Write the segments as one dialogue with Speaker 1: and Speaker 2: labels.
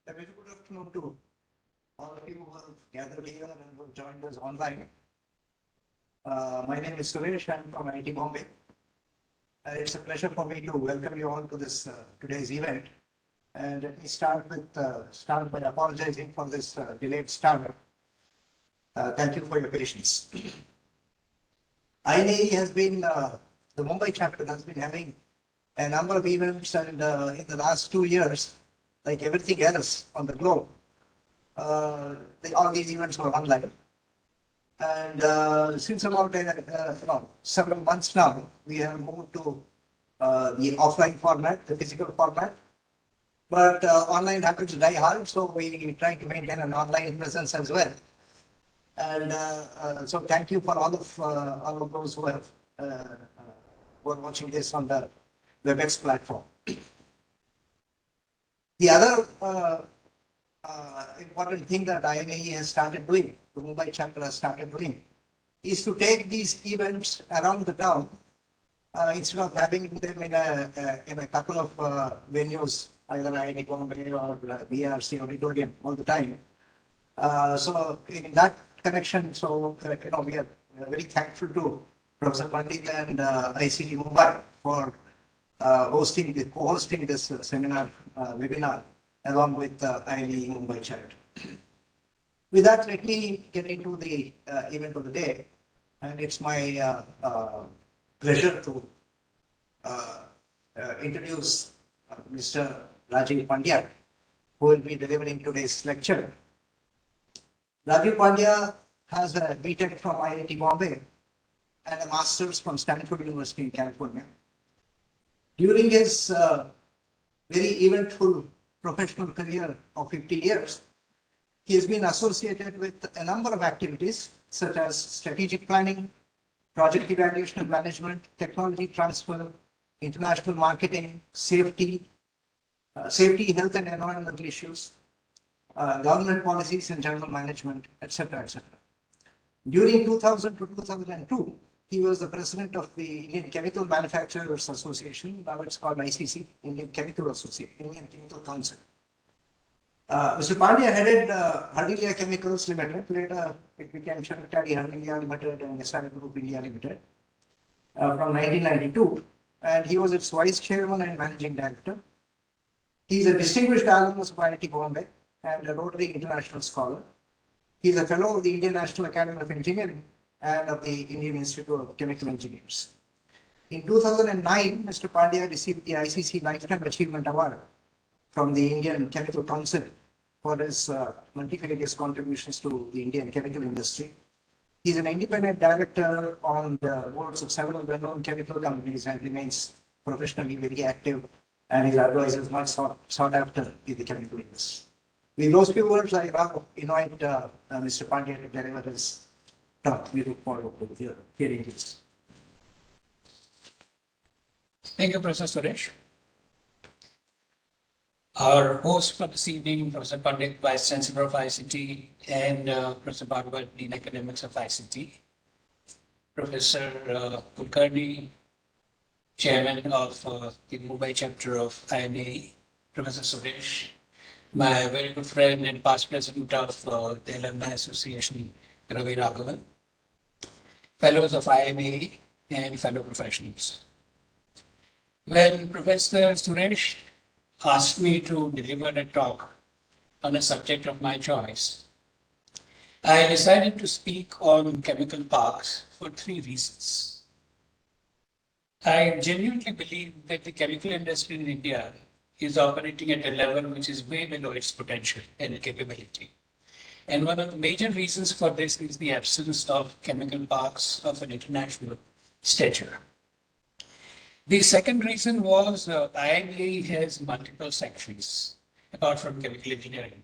Speaker 1: A very good afternoon to all of you who have gathered here and who have joined us online. My name is Suresh. I'm from INAE Bombay. It's a pleasure for me to welcome you all to this today's event. And let me start by apologizing for this delayed start. Thank you for your patience. INAE has been, the Mumbai chapter has been having a number of events, and in the last 2 years, like everything else on the globe, all these events were online. And since about several months now, we have moved to the offline format, the physical format. But online happens to die hard, so we try to maintain an online presence as well. And so thank you for all of those who have who are watching this on the WebEx platform. The other important thing that INAE has started doing, the Mumbai chapter has started doing, is to take these events around the town instead of having them in a couple of venues, either INAE Bombay or BRC auditorium all the time. So in that connection, so we are very thankful to Professor Pandia and ICT Mumbai for co-hosting this seminar webinar along with INAE Mumbai Chapter. With that, let me get into the event of the day, and it's my pleasure to introduce Mr. Rajeev Pandia, who will be delivering today's lecture. Rajeev Pandia has a BTech from IIT Bombay and a master's from Stanford University in California. During his very eventful professional career of 50 years, he has been associated with a number of activities such as strategic planning, project evaluation and management, technology transfer, international marketing, safety, health and environmental issues, government policies and general management, etc., etc. During 2000 to 2002, he was the president of the Indian Chemical Manufacturers Association. Now it's called ICC, Indian Chemical Association, Indian Chemical Council. Mr. Pandia headed Hardilia Chemicals Limited. Later, it became Shri Hardilia Limited and SR Group India Limited from 1992, and he was its vice chairman and managing director. He is a distinguished alumnus of IIT Bombay and a Rotary International Scholar. He is a fellow of the Indian National Academy of Engineering and of the Indian Institute of Chemical Engineers. In 2009, Mr. Pandia received the ICC Lifetime Achievement Award from the Indian Chemical Council for his multifarious contributions to the Indian chemical industry. He is an independent director on the boards of several well-known chemical companies and remains professionally very active, and his advice is much sought after in the chemical industry. With those few words, I now invite Mr. Pandia to deliver his talk. We look forward to hearing this.
Speaker 2: Thank you, Professor Suresh. Our host for this evening, Professor Pandit, Vice Chancellor of ICT, and Professor Bhagwat, Dean Academics of ICT, Professor Kulkarni, Chairman of the Mumbai Chapter of INAE, Professor Suresh, my very good friend and past president of the Alumni Association, Ravi Raghavan, fellows of INAE, and fellow professionals. When Professor Suresh asked me to deliver a talk on a subject of my choice, I decided to speak on chemical parks for 3 reasons. I genuinely believe that the chemical industry in India is operating at a level which is way below its potential and capability. And one of the major reasons for this is the absence of chemical parks of an international stature. The second reason was INAE has multiple sections apart from chemical engineering.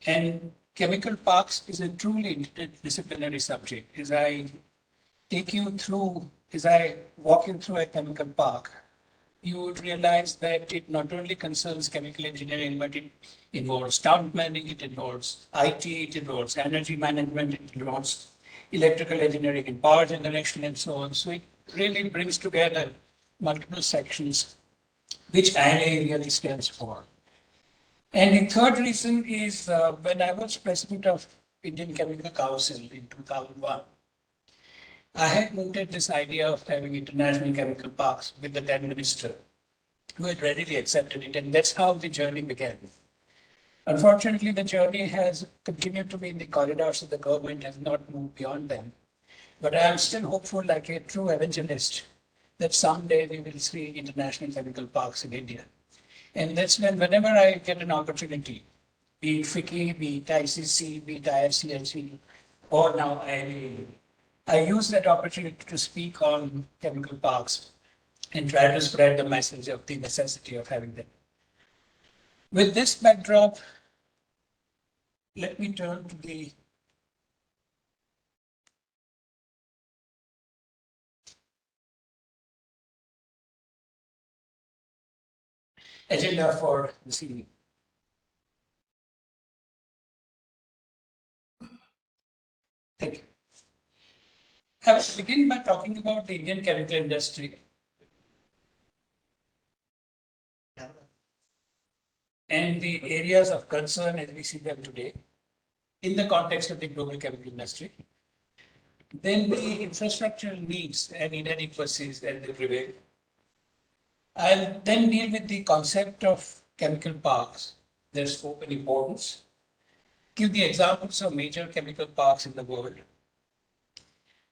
Speaker 2: And chemical parks is a truly interdisciplinary subject. As I walk you through a chemical park, you would realize that it not only concerns chemical engineering, but it involves town planning, it involves IT, it involves energy management, it involves electrical engineering and power generation and so on. So it really brings together multiple sections which INAE really stands for. And the third reason is when I was president of Indian Chemical Council in 2001, I had noted this idea of having international chemical parks with the then minister, who had readily accepted it, and that's how the journey began. Unfortunately, the journey has continued to be in the corridors of the government, has not moved beyond them. But I am still hopeful, like a true evangelist, that someday we will see international chemical parks in India. And that's when, whenever I get an opportunity, be it FICCI, be it ICC, be it IFCLC, or now INAE, I use that opportunity to speak on chemical parks and try to spread the message of the necessity of having them. With this backdrop, let me turn to the agenda for this evening. Thank you. I will begin by talking about the Indian chemical industry and the areas of concern as we see them today in the context of the global chemical industry. Then the infrastructural needs and inadequacies that they prevail. I'll then deal with the concept of chemical parks, their scope and importance, give the examples of major chemical parks in the world,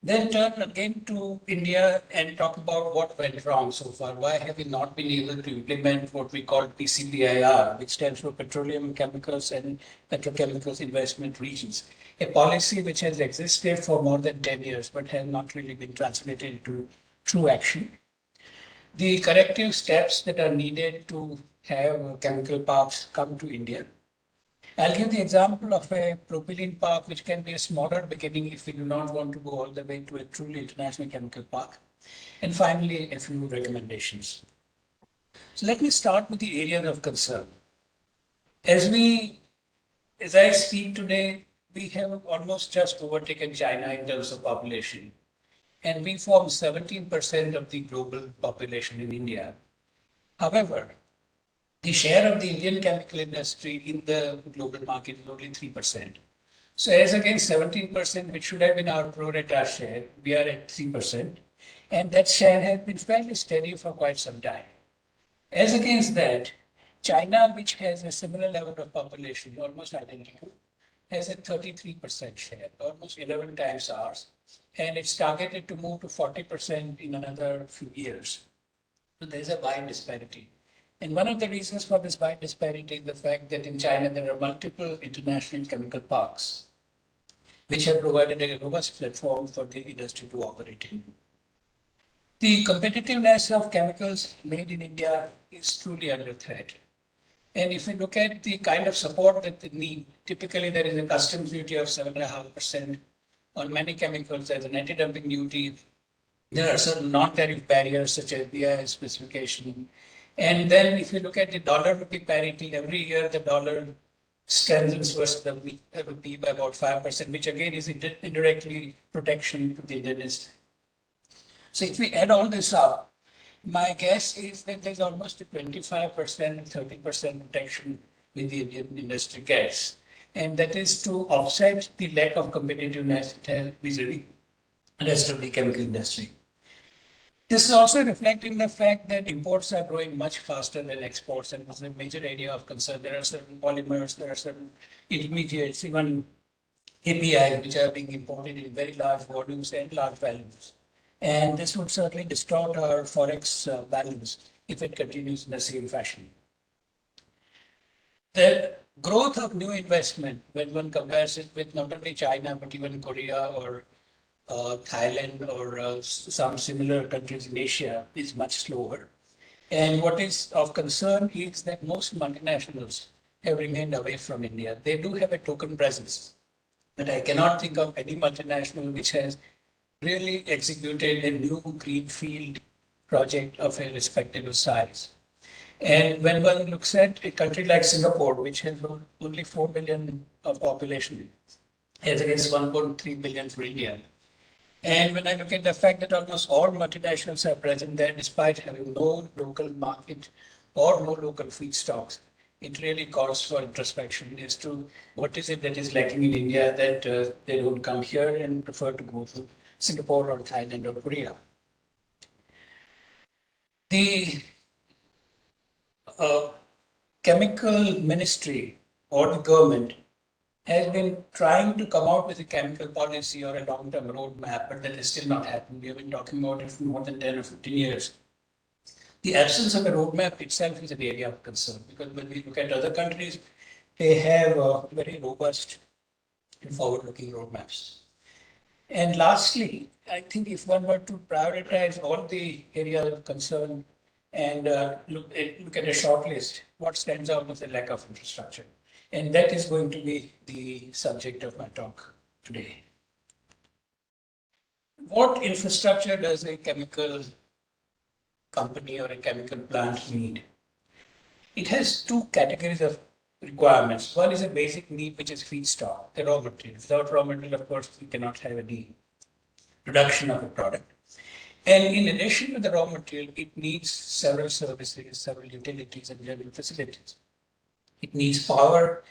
Speaker 2: then turn again to India and talk about what went wrong so far. Why have we not been able to implement what we call PCBIR, which stands for Petroleum Chemicals and Petrochemicals Investment Regions, a policy which has existed for more than 10 years but has not really been translated into true action. The corrective steps that are needed to have chemical parks come to India. I'll give the example of a propylene park, which can be a smaller beginning if we do not want to go all the way to a truly international chemical park. And finally, a few recommendations. So let me start with the areas of concern. As I speak today, we have almost just overtaken China in terms of population. And we form 17% of the global population in India. However, the share of the Indian chemical industry in the global market is only 3%. So as against 17%, which should have been our pro rata share, we are at 3%. And that share has been fairly steady for quite some time. As against that, China, which has a similar level of population, almost identical, has a 33% share, almost 11 times ours. And it's targeted to move to 40% in another few years. So there's a wide disparity. And one of the reasons for this wide disparity is the fact that in China there are multiple international chemical parks, which have provided a robust platform for the industry to operate in. The competitiveness of chemicals made in India is truly under threat. And if we look at the kind of support that they need, typically there is a customs duty of 7.5% on many chemicals. There's an anti-dumping duty. There are certain non-tariff barriers such as BIS specification. And then if you look at the dollar rupee parity, every year the dollar strengthens versus the rupee by about 5%, which again is indirectly protection to the Indian industry. So if we add all this up, my guess is that there's almost a 25%, 30% protection with the Indian industry gets. And that is to offset the lack of competitiveness vis-a-vis the rest of the chemical industry. This is also reflecting the fact that imports are growing much faster than exports, and this is a major area of concern. There are certain polymers, there are certain intermediates, even APIs, which are being imported in very large volumes and large values. And this would certainly distort our forex values if it continues in the same fashion. The growth of new investment, when one compares it with not only China, but even Korea or Thailand or some similar countries in Asia, is much slower. And what is of concern is that most multinationals have remained away from India. They do have a token presence, but I cannot think of any multinational which has really executed a new greenfield project of a respectable size. And when one looks at a country like Singapore, which has only 4 million of population, as against 1.3 billion for India. And when I look at the fact that almost all multinationals are present there, despite having no local market or no local feedstocks, it really calls for introspection as to what is it that is lacking in India that they don't come here and prefer to go to Singapore or Thailand or Korea. The chemical ministry or the government has been trying to come out with a chemical policy or a long-term roadmap, but that has still not happened. We have been talking about it for more than 10 or 15 years. The absence of a roadmap itself is an area of concern because when we look at other countries, they have very robust and forward-looking roadmaps. And lastly, I think if one were to prioritize all the areas of concern and look at a short list, what stands out is the lack of infrastructure. And that is going to be the subject of my talk today. What infrastructure does a chemical company or a chemical plant need? It has two categories of requirements. One is a basic need, which is feedstock, the raw material. Without raw material, of course, we cannot have any production of a product. And in addition to the raw material, it needs several services, several utilities and general facilities. It needs power,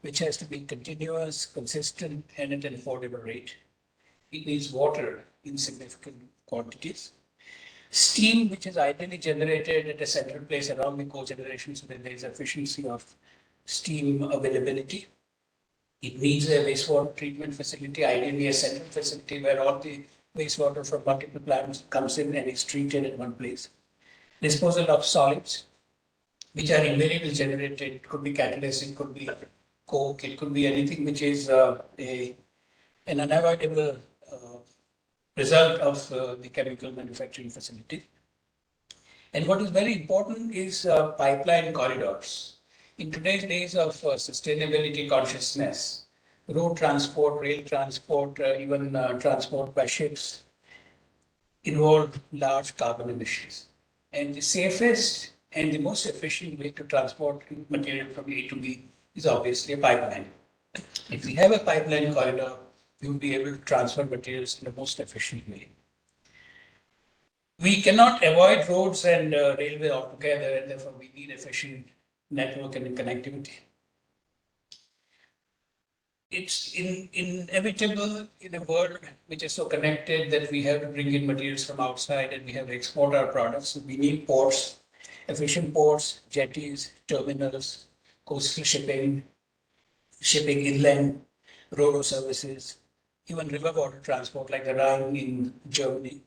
Speaker 2: which has to be continuous, consistent, and at an affordable rate. It needs water in significant quantities. Steam, which is ideally generated at a central place around the cogeneration so that there is efficiency of steam availability. It needs a wastewater treatment facility, ideally a central facility where all the wastewater from multiple plants comes in and is treated in one place. Disposal of solids, which are invariably generated. It could be catalyst, it could be coke, it could be anything which is an unavoidable result of the chemical manufacturing facility. And what is very important is pipeline corridors. In today's days of sustainability consciousness, road transport, rail transport, even transport by ships involve large carbon emissions. And the safest and the most efficient way to transport material from A to B is obviously a pipeline. If we have a pipeline corridor, we will be able to transfer materials in the most efficient way. We cannot avoid roads and railway altogether, and therefore we need efficient network and connectivity. It's inevitable in a world which is so connected that we have to bring in materials from outside and we have to export our products. So we need ports, efficient ports, jetties, terminals, coastal shipping, shipping inland, ro-ro services, even river water transport like the Rhine in Germany.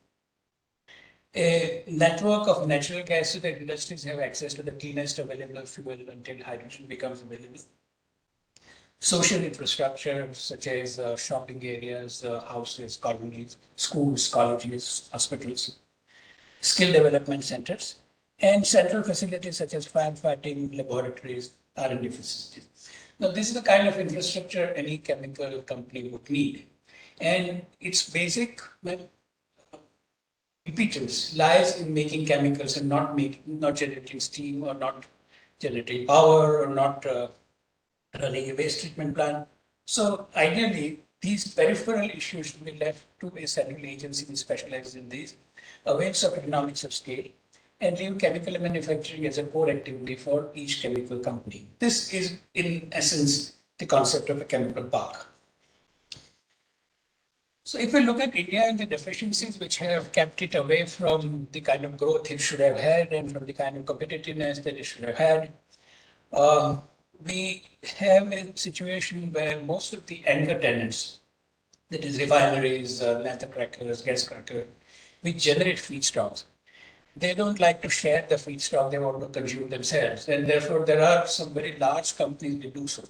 Speaker 2: A network of natural gas so that industries have access to the cleanest available fuel until hydrogen becomes available. Social infrastructure such as shopping areas, houses, colonies, schools, colleges, hospitals, skill development centers, and central facilities such as firefighting, laboratories, R&D facilities. Now, this is the kind of infrastructure any chemical company would need. And its basic competence lies in making chemicals and not generating steam or not generating power or not running a waste treatment plant. So ideally, these peripheral issues should be left to a central agency that specializes in these, avails of economics of scale, and leave chemical manufacturing as a core activity for each chemical company. This is, in essence, the concept of a chemical park. So if we look at India and the deficiencies which have kept it away from the kind of growth it should have had and from the kind of competitiveness that it should have had, we have a situation where most of the anchor tenants, that is refineries, naphtha crackers, gas crackers, which generate feedstocks, they don't like to share the feedstock, they want to consume themselves. And therefore, there are some very large companies that do so.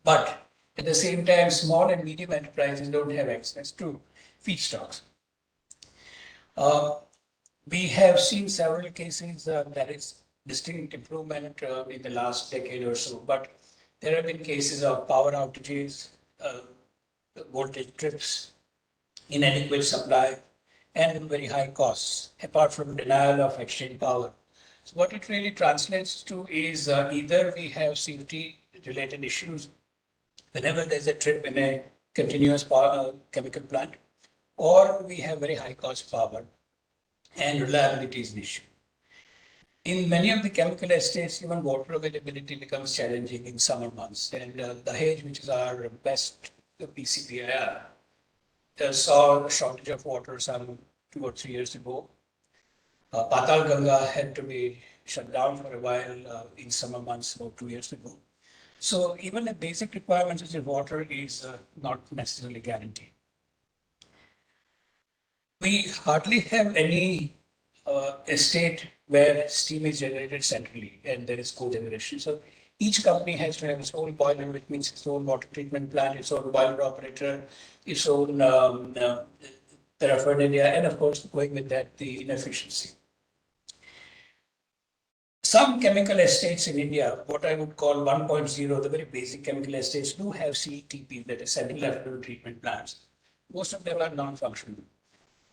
Speaker 2: But at the same time, small and medium enterprises don't have access to feedstocks. We have seen several cases that is distinct improvement in the last decade or so, but there have been cases of power outages, voltage trips, inadequate supply, and very high costs, apart from denial of exchange power. So what it really translates to is either we have safety-related issues whenever there's a trip in a continuous power, chemical plant, or we have very high cost power, and reliability is an issue. In many of the chemical estates, even water availability becomes challenging in summer months. And Dahej, which is our best PCPIR, saw a shortage of water some 2 or 3 years ago. Patal Ganga had to be shut down for a while in summer months about 2 years ago. So even a basic requirement such as water is not necessarily guaranteed. We hardly have any estate where steam is generated centrally and there is co-generation. So each company has to have its own boiler, which means its own water treatment plant, its own boiler operator, its own paraphernalia, and of course, going with that, the inefficiency. Some chemical estates in India, what I would call 1.0, the very basic chemical estates, do have CETP, that is central effluent treatment plants. Most of them are non-functional.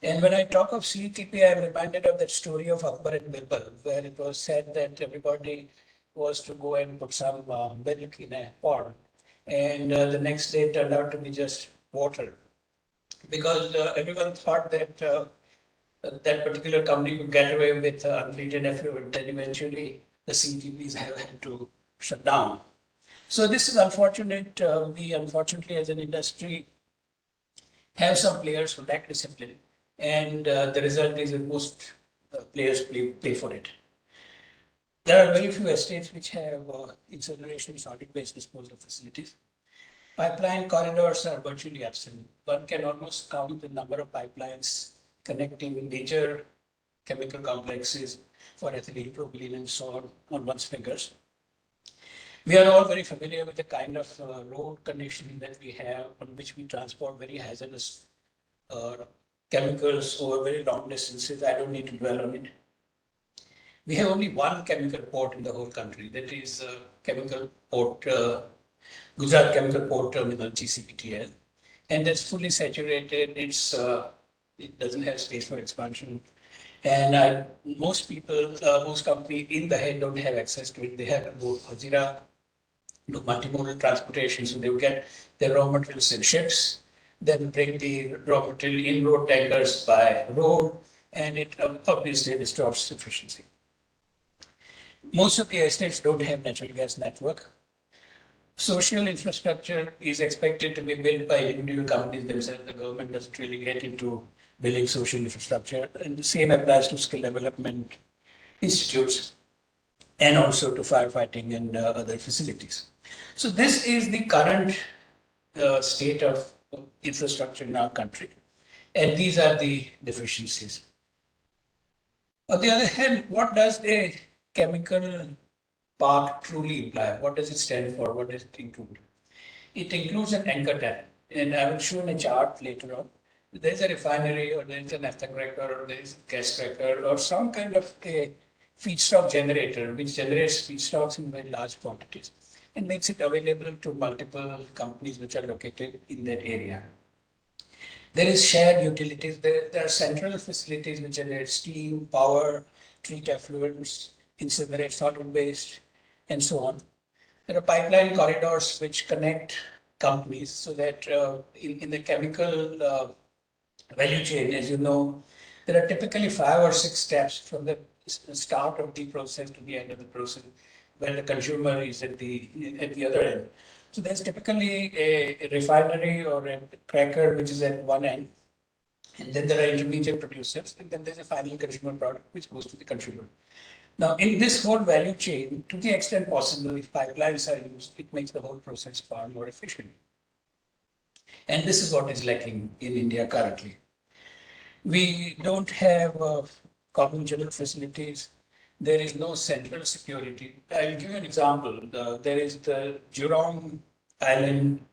Speaker 2: And when I talk of CETP, I'm reminded of that story of Akbar and Birbal, where it was said that everybody was to go and put some milk in a pot. And the next day it turned out to be just water. Because everyone thought that that particular company could get away with untreated effluent, then eventually the CETPs have had to shut down. So this is unfortunate. We unfortunately as an industry have some players who lack discipline. And the result is that most players pay for it. There are very few estates which have incineration solid-based disposal facilities. Pipeline corridors are virtually absent. One can almost count the number of pipelines connecting major chemical complexes for ethylene, propylene, and so on one's fingers. We are all very familiar with the kind of road conditioning that we have on which we transport very hazardous chemicals over very long distances. I don't need to dwell on it. We have only one chemical port in the whole country. That is chemical port, Gujarat Chemical Port Terminal, GCPTL. And that's fully saturated. It doesn't have space for expansion. And most people, most companies in the head don't have access to it. They have to go Hazira, do multimodal transportation. So they will get their raw materials in ships, then bring the raw material in road tankers by road, and it obviously distorts efficiency. Most of the estates don't have natural gas network. Social infrastructure is expected to be built by individual companies themselves. The government doesn't really get into building social infrastructure, and the same applies to skill development institutes and also to firefighting and other facilities. So this is the current state of infrastructure in our country. And these are the deficiencies. On the other hand, what does a chemical park truly imply? What does it stand for? What does it include? It includes an anchor tenant. And I will show in a chart later on. There's a refinery or there's a naphtha cracker or there's a gas cracker or some kind of a feedstock generator which generates feedstocks in very large quantities and makes it available to multiple companies which are located in that area. There is shared utilities. There are central facilities which generate steam, power, treat effluents, incinerate solid waste, and so on. There are pipeline corridors which connect companies so that in the chemical value chain, as you know, there are typically 5 or 6 steps from the start of the process to the end of the process, where the consumer is at the other end. So there's typically a refinery or a cracker which is at one end, and then there are intermediate producers, and then there's a final consumer product which goes to the consumer. Now, in this whole value chain, to the extent possible, if pipelines are used, it makes the whole process far more efficient. And this is what is lacking in India currently. We don't have common general facilities. There is no central security. I'll give you an example. There is the Jurong Island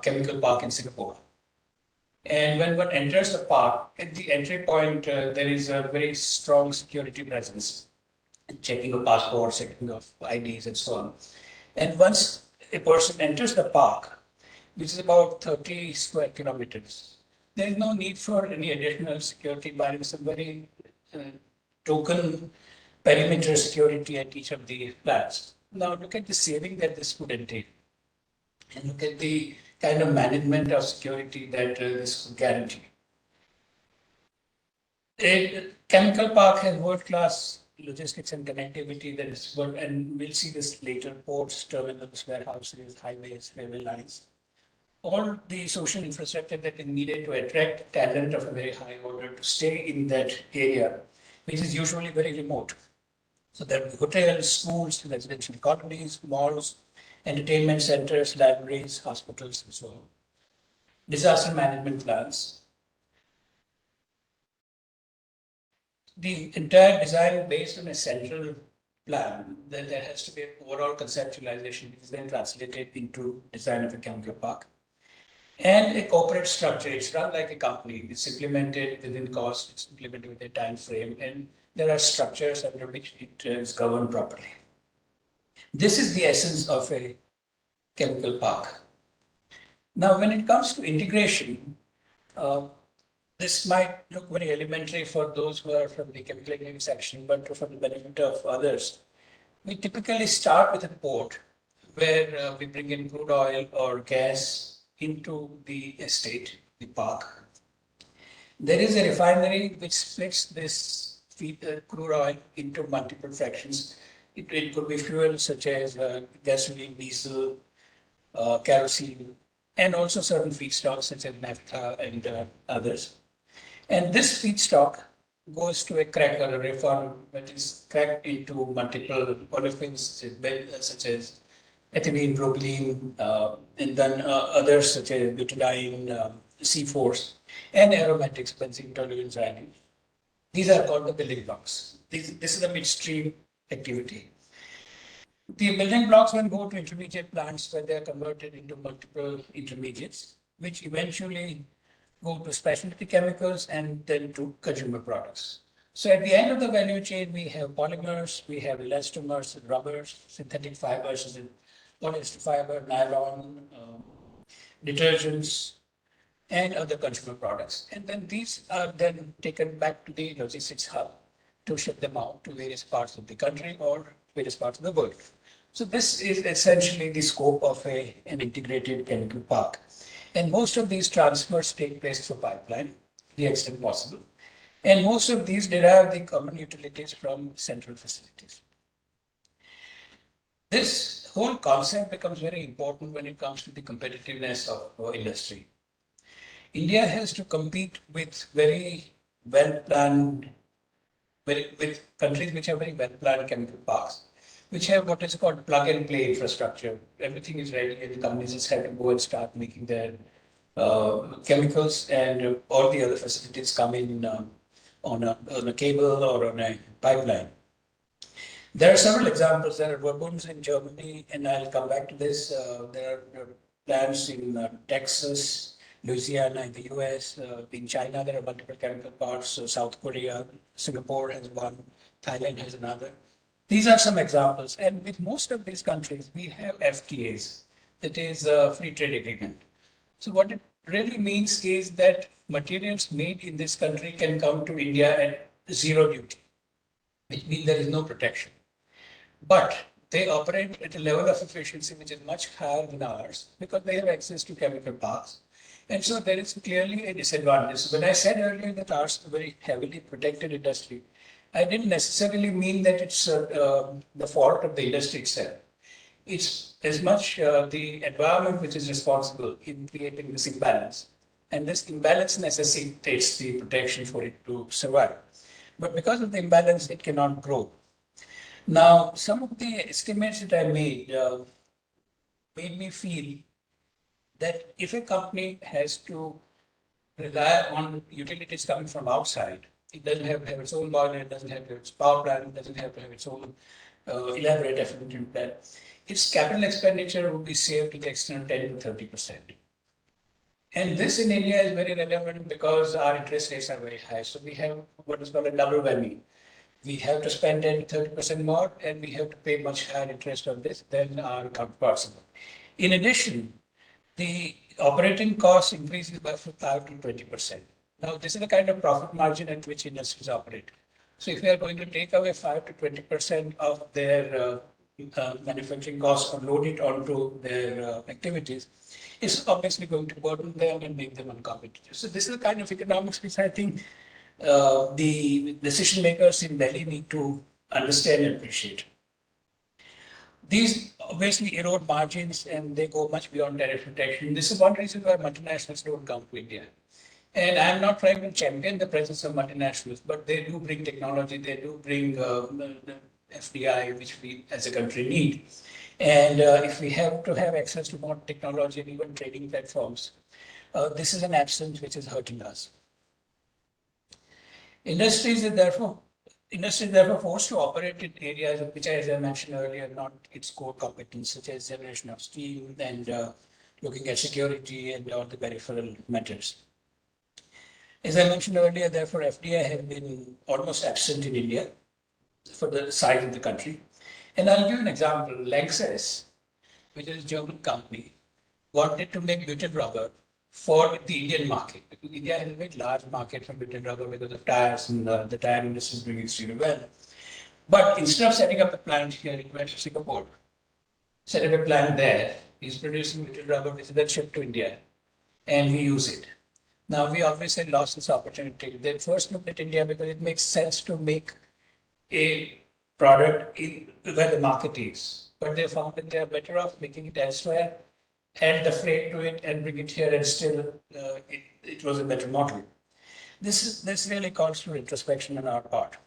Speaker 2: Chemical Park in Singapore. And when one enters the park, at the entry point, there is a very strong security presence, checking of passports, checking of IDs, and so on. And once a person enters the park, which is about 30 square kilometers, there is no need for any additional security by some very token perimeter security at each of the plants. Now look at the saving that this would entail. And look at the kind of management of security that this could guarantee. A chemical park has world-class logistics and connectivity that is good, and we'll see this later, ports, terminals, warehouses, highways, railway lines. All the social infrastructure that is needed to attract talent of a very high order to stay in that area, which is usually very remote. So there will be hotels, schools, residential colonies, malls, entertainment centers, libraries, hospitals, and so on. Disaster management plans. The entire design based on a central plan, then there has to be an overall conceptualization, which is then translated into design of a chemical park. And a corporate structure, it's run like a company, it's implemented within cost, it's implemented with a time frame, and there are structures under which it is governed properly. This is the essence of a chemical park. Now, when it comes to integration, this might look very elementary for those who are from the chemical engineering section, but for the benefit of others, we typically start with a port where we bring in crude oil or gas into the estate, the park. There is a refinery which splits this crude oil into multiple fractions. It could be fuels such as gasoline, diesel, kerosene, and also certain feedstocks such as naphtha and others. And this feedstock goes to a cracker, a reform, that is cracked into multiple olefins such as ethylene, propylene, and then others such as butadiene, C4s, and aromatics, benzene, toluene, xylene. These are called the building blocks. This is the midstream activity. The building blocks then go to intermediate plants where they are converted into multiple intermediates, which eventually go to specialty chemicals and then to consumer products. So at the end of the value chain, we have polymers, we have elastomers, rubbers, synthetic fibers, polyester fiber, nylon, detergents, and other consumer products. And then these are then taken back to the logistics hub to ship them out to various parts of the country or various parts of the world. So this is essentially the scope of an integrated chemical park. And most of these transfers take place through pipeline, to the extent possible. And most of these derive the common utilities from central facilities. This whole concept becomes very important when it comes to the competitiveness of industry. India has to compete with very well-planned, with countries which have very well-planned chemical parks, which have what is called plug-and-play infrastructure. Everything is ready and the companies just have to go and start making their chemicals, and all the other facilities come in on a cable or on a pipeline. There are several examples. There are Verbunds in Germany, and I'll come back to this. There are plants in Texas, Louisiana in the US. In China, there are multiple chemical parks. So South Korea, Singapore has one, Thailand has another. These are some examples. And with most of these countries, we have FTAs, that is a free trade agreement. So what it really means is that materials made in this country can come to India at zero duty, which means there is no protection. But they operate at a level of efficiency which is much higher than ours because they have access to chemical parks. And so there is clearly a disadvantage. When I said earlier that ours is a very heavily protected industry, I didn't necessarily mean that it's the fault of the industry itself. It's as much the environment which is responsible in creating this imbalance. And this imbalance necessitates the protection for it to survive. But because of the imbalance, it cannot grow. Now, some of the estimates that I made made me feel that if a company has to rely on utilities coming from outside, it doesn't have to have its own boiler, it doesn't have to have its power plant, it doesn't have to have its own elaborate effluent plant, its capital expenditure would be saved to the extent of 10 to 30%. And this in India is very relevant because our interest rates are very high. So we have what is called a double whammy. We have to spend 10 to 30% more, and we have to pay much higher interest on this than our counterparts. In addition, the operating cost increases by 5 to 20%. Now, this is the kind of profit margin at which industries operate. So if we are going to take away 5 to 20% of their manufacturing costs or load it onto their activities, it's obviously going to burden them and make them uncompetitive. So this is the kind of economics which I think the decision makers in Delhi need to understand and appreciate. These obviously erode margins and they go much beyond tariff protection. This is one reason why multinationals don't come to India. And I'm not trying to champion the presence of multinationals, but they do bring technology, they do bring the FDI, which we as a country need. And if we have to have access to more technology and even trading platforms, this is an absence which is hurting us. Industries are therefore forced to operate in areas which, as I mentioned earlier, not its core competence, such as generation of steel and looking at security and all the peripheral matters. As I mentioned earlier, therefore, FDI have been almost absent in India for the size of the country. And I'll give an example. Lanxess, which is a German company, wanted to make butyl rubber for the Indian market. Because India has a very large market for butyl rubber because of tires and the tire industry is doing extremely well. But instead of setting up a plant here, it went to Singapore. Set up a plant there. He's producing butyl rubber, which is then shipped to India, and we use it. Now, we obviously lost this opportunity. They first looked at India because it makes sense to make a product where the market is. But they found that they are better off making it elsewhere, add the freight to it, and bring it here, and still it was a better model. This really calls for introspection on our part.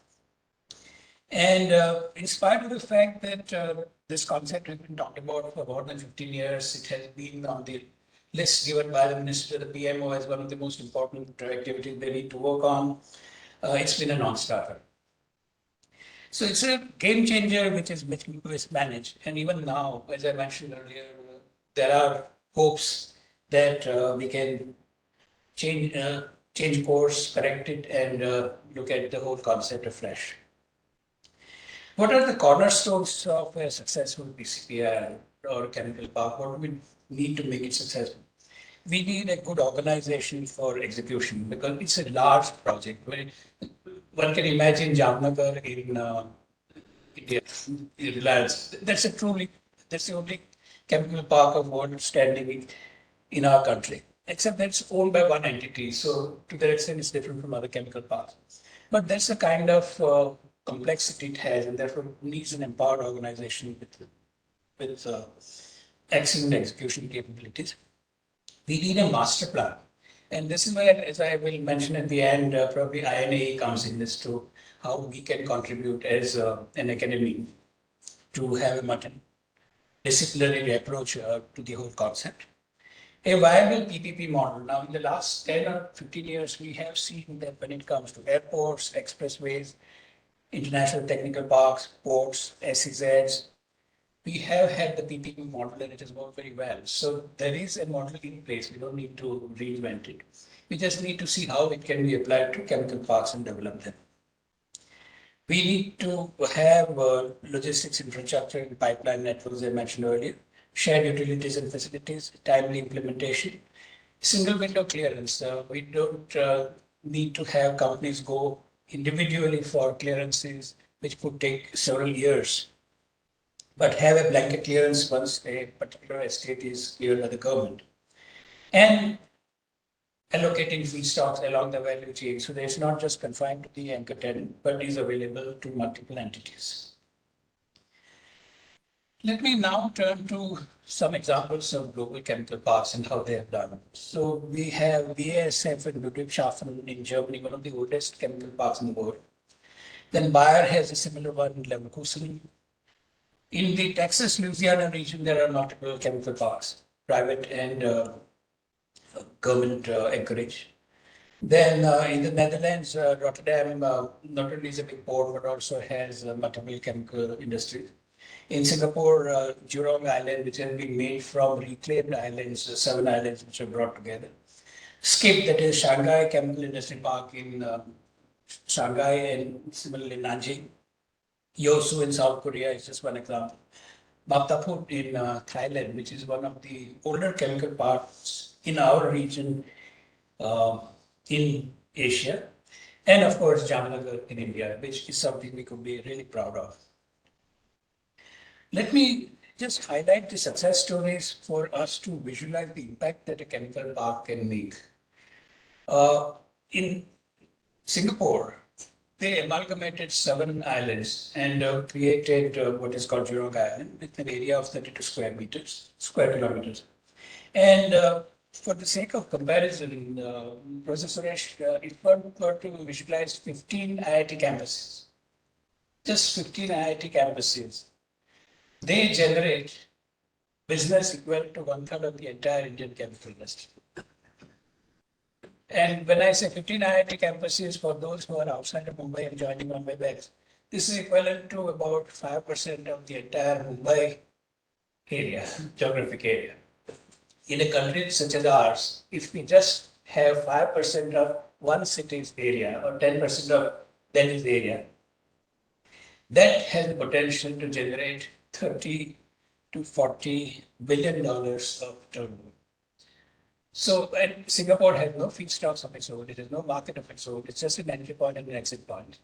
Speaker 2: And in spite of the fact that this concept has been talked about for more than 15 years, it has been on the list given by the Minister, the PMO, as one of the most important activities they need to work on. It's been a non-starter. So it's a game changer which is mismanaged. And even now, as I mentioned earlier, there are hopes that we can change course, correct it, and look at the whole concept afresh. What are the cornerstones of a successful PCPR or chemical park? What do we need to make it successful? We need a good organization for execution because it's a large project. One can imagine Jamnagar in India, Reliance. That's the only chemical park of world standing in our country, except that's owned by one entity. So to that extent, it's different from other chemical parks. But that's the kind of complexity it has, and therefore needs an empowered organization with excellent execution capabilities. We need a master plan. And this is where, as I will mention at the end, probably INAE comes in this to how we can contribute as an academy to have a multidisciplinary approach to the whole concept. A viable PPP model. Now, in the last 10 or 15 years, we have seen that when it comes to airports, expressways, international technical parks, ports, SEZs, we have had the PPP model and it has worked very well. So there is a model in place. We don't need to reinvent it. We just need to see how it can be applied to chemical parks and develop them. We need to have logistics infrastructure and pipeline networks I mentioned earlier, shared utilities and facilities, timely implementation, single window clearance. We don't need to have companies go individually for clearances, which could take several years, but have a blanket clearance once a particular estate is cleared by the government. And allocating feedstocks along the value chain. So it's not just confined to the anchor tenant, but is available to multiple entities. Let me now turn to some examples of global chemical parks and how they have done. So we have BASF and Ludwigshafen in Germany, one of the oldest chemical parks in the world. Then Bayer has a similar one in Leverkusen. In the Texas, Louisiana region, there are multiple chemical parks, private and government encouraged. Then in the Netherlands, Rotterdam not only is a big port, but also has multiple chemical industries. In Singapore, Jurong Island, which has been made from reclaimed islands, 7 islands which are brought together. SCIP, that is Shanghai Chemical Industry Park in Shanghai and similarly Nanjing. Yosu in South Korea is just one example. Baptaput in Thailand, which is one of the older chemical parks in our region in Asia. And of course, Jamnagar in India, which is something we could be really proud of. Let me just highlight the success stories for us to visualize the impact that a chemical park can make. In Singapore, they amalgamated 7 islands and created what is called Jurong Island with an area of 32 square kilometers. And for the sake of comparison, Professor Suresh, if one were to visualize 15 IIT campuses, just 15 IIT campuses, they generate business equal to 1/3 of the entire Indian chemical industry. And when I say 15 IIT campuses, for those who are outside of Mumbai and joining Mumbai bags, this is equivalent to about 5% of the entire Mumbai area, geographic area. In a country such as ours, if we just have 5% of one city's area or 10% of Delhi's area, that has the potential to generate $30 to $40 billion of turnover. So, and Singapore has no feedstocks of its own, it has no market of its own, it's just an entry point and an exit point.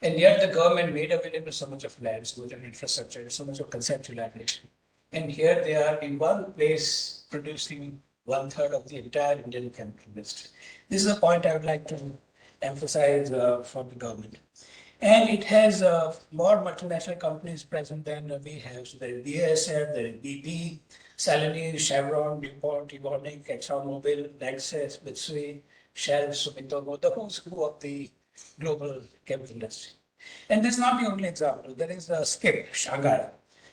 Speaker 2: And yet the government made available so much of land, so much of infrastructure, so much of conceptualization. And here they are in one place producing 1/3 of the entire Indian chemical industry. This is a point I would like to emphasize for the government. And it has more multinational companies present than we have. So there is BASF, there is BP, Celanese, Chevron, DuPont, Evonik, ExxonMobil, Lexus, Mitsui, Shell, Sumitomo, the who's who of the global chemical industry. And this is not the only example. There is SKIP, Shanghai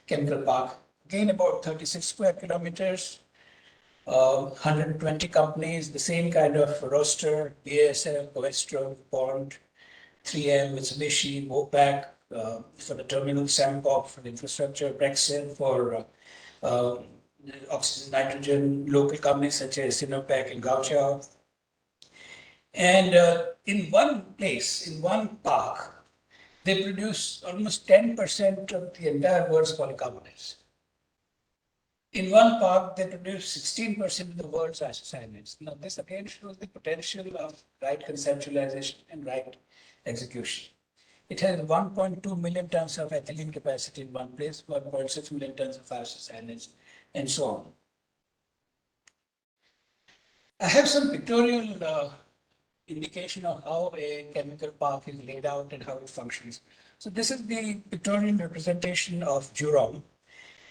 Speaker 2: Chemical Park, again about 36 square kilometers, 120 companies, the same kind of roster, BASF, Covestro, DuPont, 3M, Mitsubishi, Mopac for the terminal, Sembcorp for the infrastructure, Brexit for oxygen, nitrogen, local companies such as Sinopec and Gauchao. And in one place, in one park, they produce almost 10% of the entire world's polycarbonates. In one park, they produce 16% of the world's isocyanates. Now, this again shows the potential of right conceptualization and right execution. It has 1.2 million tons of ethylene capacity in one place, 1.6 million tons of isocyanates, and so on. I have some pictorial indication of how a chemical park is laid out and how it functions. So this is the pictorial representation of Jurong.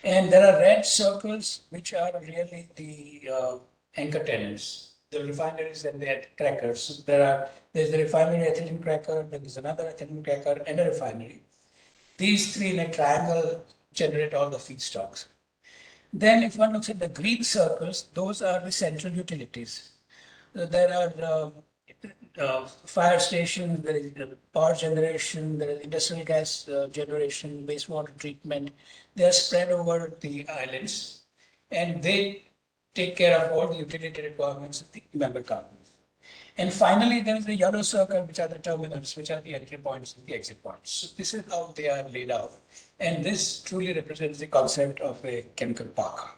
Speaker 2: And there are red circles, which are really the anchor tenants, the refineries and the crackers. So there's a refinery ethylene cracker, then there's another ethylene cracker and a refinery. These three in a triangle generate all the feedstocks. Then if one looks at the green circles, those are the central utilities. There are fire stations, there is power generation, there is industrial gas generation, wastewater treatment. They are spread over the islands and they take care of all the utility requirements of the member companies. And finally, there is the yellow circle, which are the terminals, which are the entry points and the exit points. So this is how they are laid out. And this truly represents the concept of a chemical park.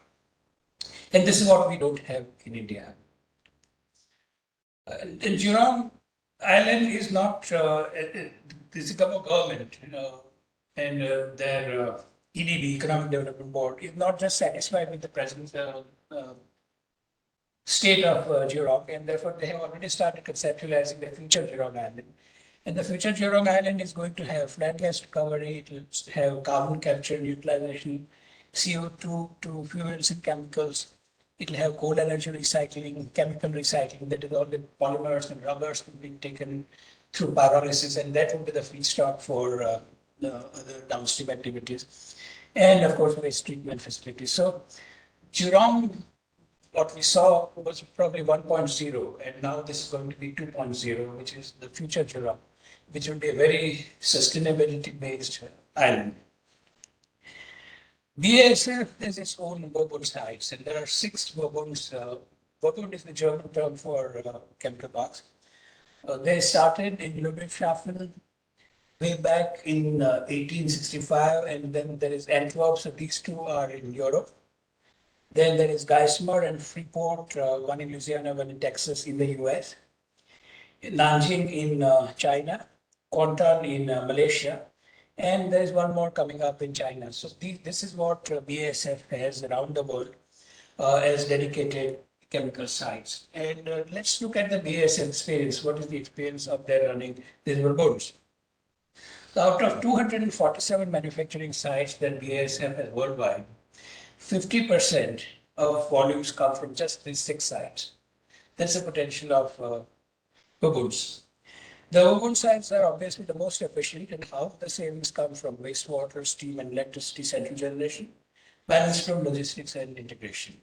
Speaker 2: And this is what we don't have in India. And Jurong Island is not, the Singapore government, and their EDB, Economic Development Board, is not just satisfied with the present state of Jurong, and therefore they have already started conceptualizing the future Jurong Island. And the future Jurong Island is going to have flat gas recovery, it will have carbon capture and utilization, CO2 to fuels and chemicals. It will have coal energy recycling, chemical recycling, that is all the polymers and rubbers being taken through pyrolysis, and that will be the feedstock for the downstream activities. And of course, waste treatment facilities. So Jurong, what we saw was probably 1.0, and now this is going to be 2.0, which is the future Jurong, which will be a very sustainability-based island. BASF has its own Bourbon sites, and there are 6 Bourbons. Bourbon is the German term for chemical parks. They started in Ludwigshafen way back in 1865, and then there is Antwerp, so these two are in Europe. Then there is Geismar and Freeport, one in Louisiana, one in Texas in the US. Nanjing in China, Kuantan in Malaysia, and there is one more coming up in China. So this is what BASF has around the world as dedicated chemical sites. And let's look at the BASF experience. What is the experience of their running these Bourbons? Out of 247 manufacturing sites that BASF has worldwide, 50% of volumes come from just these 6 sites. That's the potential of baboons. The baboon sites are obviously the most efficient, and half the savings come from wastewater, steam, and electricity central generation, balanced from logistics and integration.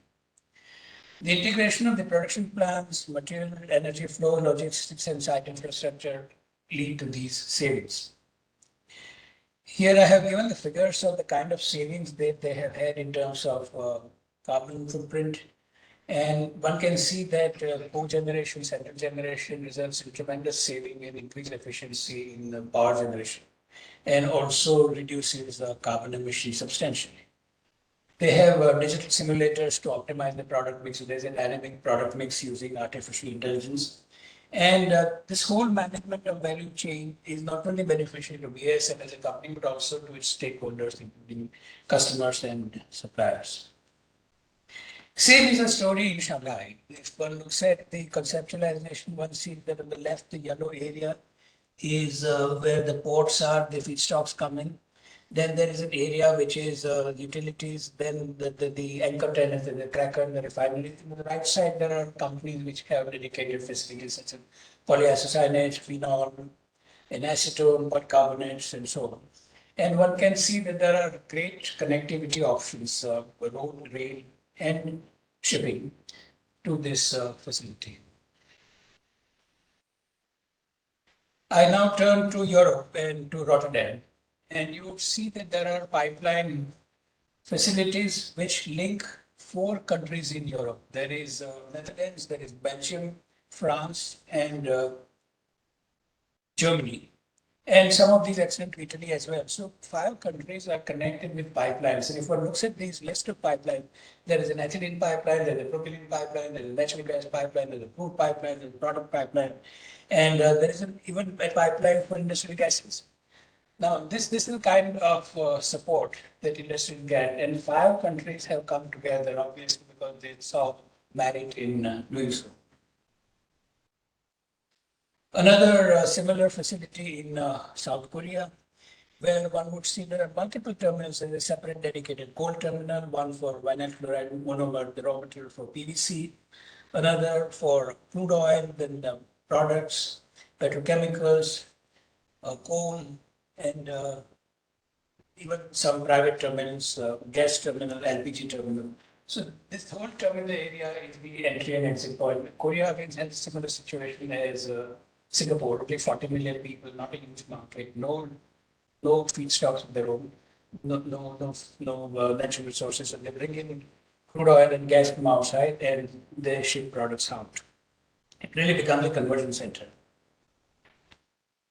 Speaker 2: The integration of the production plants, material, energy flow, logistics, and site infrastructure lead to these savings. Here I have given the figures of the kind of savings that they have had in terms of carbon footprint. And one can see that cogeneration, central generation results in tremendous saving and increased efficiency in power generation, and also reduces carbon emissions substantially. They have digital simulators to optimize the product mix. So there's a dynamic product mix using artificial intelligence. And this whole management of value chain is not only beneficial to BASF as a company, but also to its stakeholders, including customers and suppliers. Same is the story in Shanghai. If one looks at the conceptualization, one sees that on the left, the yellow area is where the ports are, the feedstocks come in. Then there is an area which is utilities, then the anchor tenants, the cracker, and the refinery. On the right side, there are companies which have dedicated facilities such as polyisocyanates, phenol, and acetone, polycarbonates, and so on. And one can see that there are great connectivity options, road, rail, and shipping to this facility. I now turn to Europe and to Rotterdam. And you see that there are pipeline facilities which link 4 countries in Europe. There is Netherlands, there is Belgium, France, and Germany. And some of these extend to Italy as well. So 5 countries are connected with pipelines. And if one looks at these list of pipelines, there is an ethylene pipeline, there is a propylene pipeline, there is a natural gas pipeline, there is a crude pipeline, there is a product pipeline, and there is even a pipeline for industrial gases. Now, this is the kind of support that industry get, and 5 countries have come together, obviously, because they saw merit in doing so. Another similar facility in South Korea, where one would see there are multiple terminals. There is a separate dedicated coal terminal, one for vinyl chloride monomer, the raw material for PVC, another for crude oil, then products, petrochemicals, coal, and even some private terminals, gas terminal, LPG terminal. So this whole terminal area is the entry and exit point. Korea again has a similar situation as Singapore, only 40 million people, not a huge market, no feedstocks of their own, no natural resources. So they bring in crude oil and gas from outside and they ship products out. It really becomes a conversion center.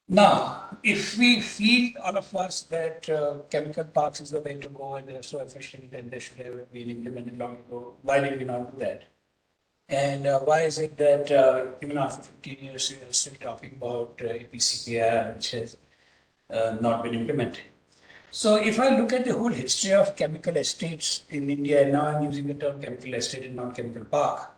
Speaker 2: Now, if we feel, all of us, that chemical parks is the way to go and they're so efficient and they should have been implemented long ago, why did we not do that? And why is it that even after 15 years, we are still talking about APCPR, which has not been implemented? So if I look at the whole history of chemical estates in India, and now I'm using the term chemical estate and not chemical park,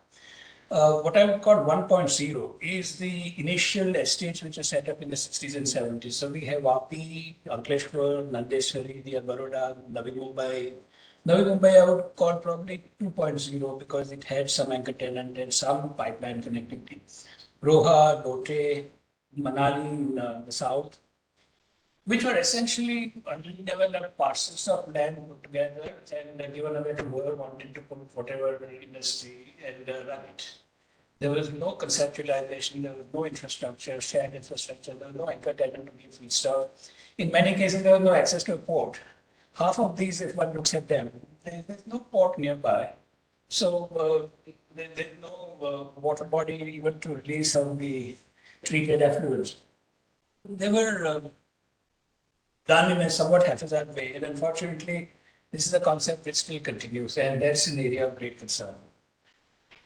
Speaker 2: what I would call 1.0 is the initial estates which are set up in the 60s and 70s. So we have Vapi, Ankleshwar, Nandeswari, the Baroda, Navi Mumbai. Navi Mumbai I would call probably 2.0 because it had some anchor tenant and some pipeline connectivity. Roha, Lote, Manali in the south, which were essentially undeveloped parcels of land put together and given away to whoever wanted to put whatever industry and run it. There was no conceptualization, there was no infrastructure, shared infrastructure, there was no anchor tenant to give feedstock. In many cases, there was no access to a port. Half of these, if one looks at them, there's no port nearby. So there's no water body even to release some of the treated effluents. They were done in a somewhat haphazard way, and unfortunately, this is a concept which still continues, and that's an area of great concern.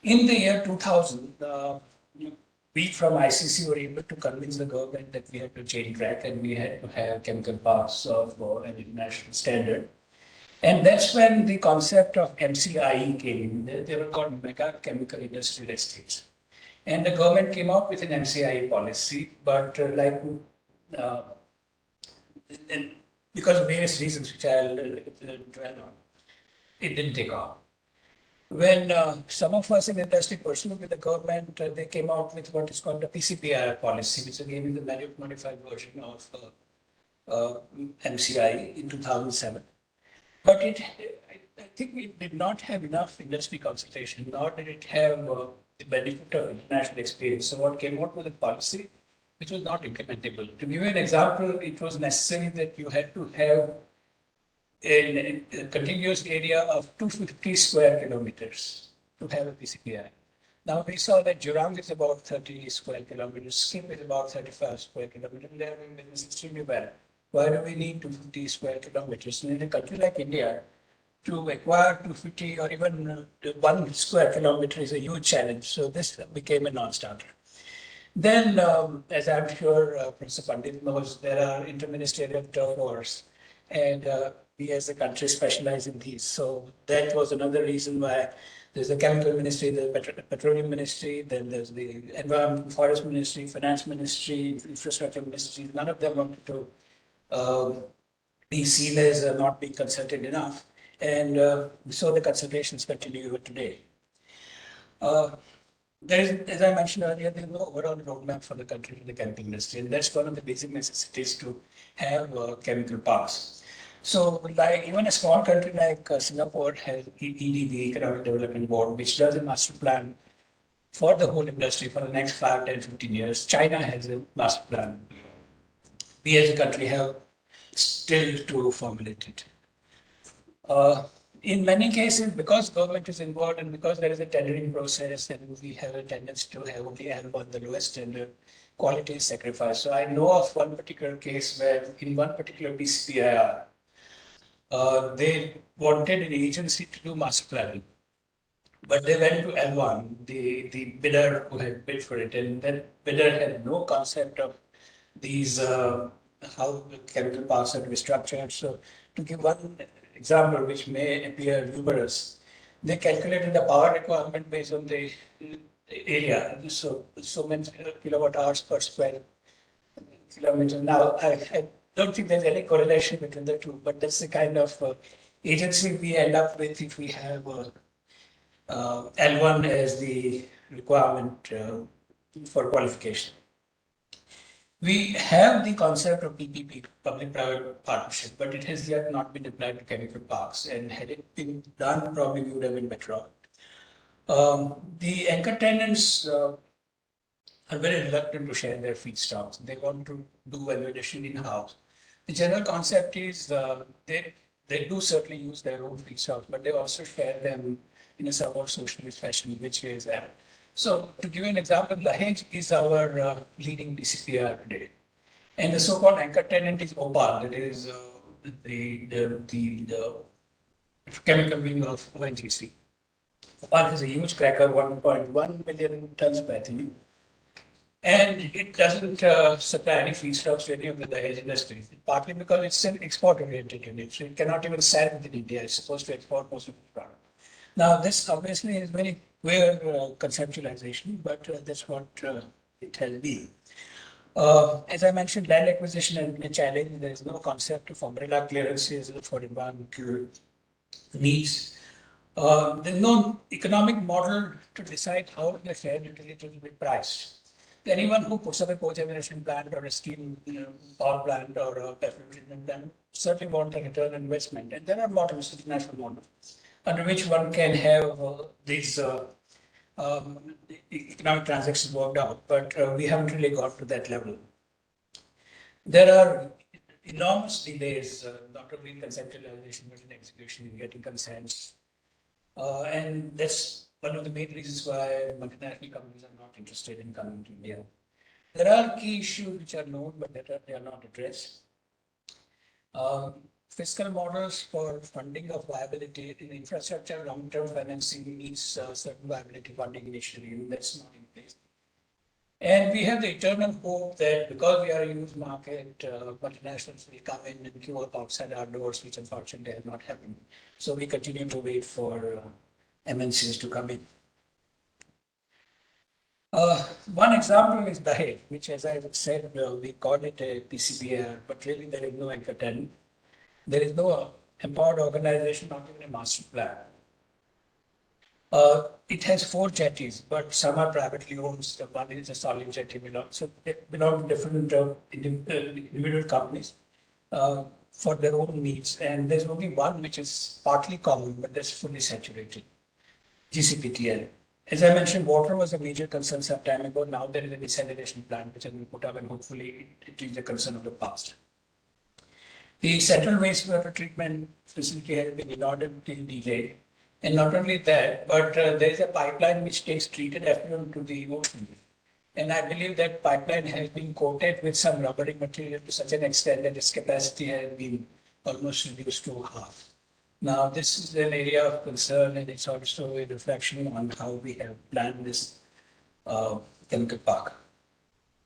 Speaker 2: In the year 2000, we from ICC were able to convince the government that we had to change track and we had to have chemical parks of an international standard. And that's when the concept of MCIE came in. They were called mega chemical industrial estates. And the government came out with an MCIE policy, but like and because of various reasons which I'll dwell on, it didn't take off. When some of us in the industry pursued with the government, they came out with what is called the PCPI policy, which again is the modified version of MCI in 2007. But I think it did not have enough industry consultation, nor did it have the benefit of international experience. So what came out with a policy which was not implementable. To give you an example, it was necessary that you had to have a contiguous area of 250 square kilometers to have a PCPI. Now we saw that Jurong is about 30 square kilometers, Skip is about 35 square kilometers, and they are doing business extremely well. Why do we need 250 square kilometers? In a country like India, to acquire 250 or even 1 square kilometer is a huge challenge. So this became a non-starter. Then, as I'm sure Professor Pandit knows, there are interministerial turf wars, and we as a country specialize in these. So that was another reason why there's the chemical ministry, the petroleum ministry, then there's the environment, forest ministry, finance ministry, infrastructure ministry. None of them wanted to be seen as not being consulted enough. And so the consultations continue even today. There is, as I mentioned earlier, there is no overall roadmap for the country in the chemical industry, and that's one of the basic necessities to have chemical parks. So, like even a small country like Singapore has EDB, Economic Development Board, which does a master plan for the whole industry for the next 5, 10, 15 years. China has a master plan. We as a country have still to formulate it. In many cases, because government is involved and because there is a tendering process, and we have a tendency to have only L1, the lowest tender, quality is sacrificed. So I know of one particular case where in one particular PCPIR, they wanted an agency to do master planning, but they went to L1, the bidder who had bid for it, and that bidder had no concept of these, how the chemical parks are to be structured. So to give one example which may appear humorous, they calculated the power requirement based on the area. So many kilowatt hours per square kilometer. Now, I don't think there's any correlation between the two, but that's the kind of agency we end up with if we have L1 as the requirement for qualification. We have the concept of PPP, public-private partnership, but it has yet not been applied to chemical parks. And had it been done, probably we would have been better off. The anchor tenants are very reluctant to share their feedstocks. They want to do validation in-house. The general concept is they do certainly use their own feedstocks, but they also share them in a somewhat socialist fashion, which is so to give you an example, Dahej is our leading DCPR today. And the so-called anchor tenant is Opal, that is the chemical wing of ONGC. Opal has a huge cracker, 1.1 million tons per annum. And it doesn't supply any feedstocks to any of the Dahej industries, partly because it's an export-oriented unit, so it cannot even sell within India. It's supposed to export most of the product. Now, this obviously is very queer conceptualization, but that's what it has been. As I mentioned, land acquisition has been a challenge. There is no concept of umbrella clearances for environmental needs. There's no economic model to decide how the fair utilities will be priced. Anyone who puts up a cogeneration plant or a steam power plant or a petroleum plant certainly wants a return on investment. And there are models, international models, under which one can have these economic transactions worked out, but we haven't really got to that level. There are enormous delays, not only in conceptualization, but in execution, in getting consents. And that's one of the main reasons why multinational companies are not interested in coming to India. There are key issues which are known, but they are not addressed. Fiscal models for funding of viability in infrastructure, long-term financing needs certain viability funding initially, and that's not in place. And we have the eternal hope that because we are a huge market, multinationals will come in and queue up outside our doors, which unfortunately has not happened. So we continue to wait for MNCs to come in. One example is Dahej, which, as I said, we call it a PCBR, but really there is no anchor tenant. There is no empowered organization, not even a master plan. It has 4 jetties, but some are privately owned. The one is a solid jetty, so they belong to different individual companies for their own needs. And there's only one which is partly common, but that's fully saturated. GCPTL. As I mentioned, water was a major concern some time ago. Now there is a desalination plant which has been put up, and hopefully it is a concern of the past. The central wastewater treatment facility has been inordinately delayed. And not only that, but there is a pipeline which takes treated effluent to the ocean. And I believe that pipeline has been coated with some rubbering material to such an extent that its capacity has been almost reduced to half. Now, this is an area of concern, and it's also a reflection on how we have planned this chemical park.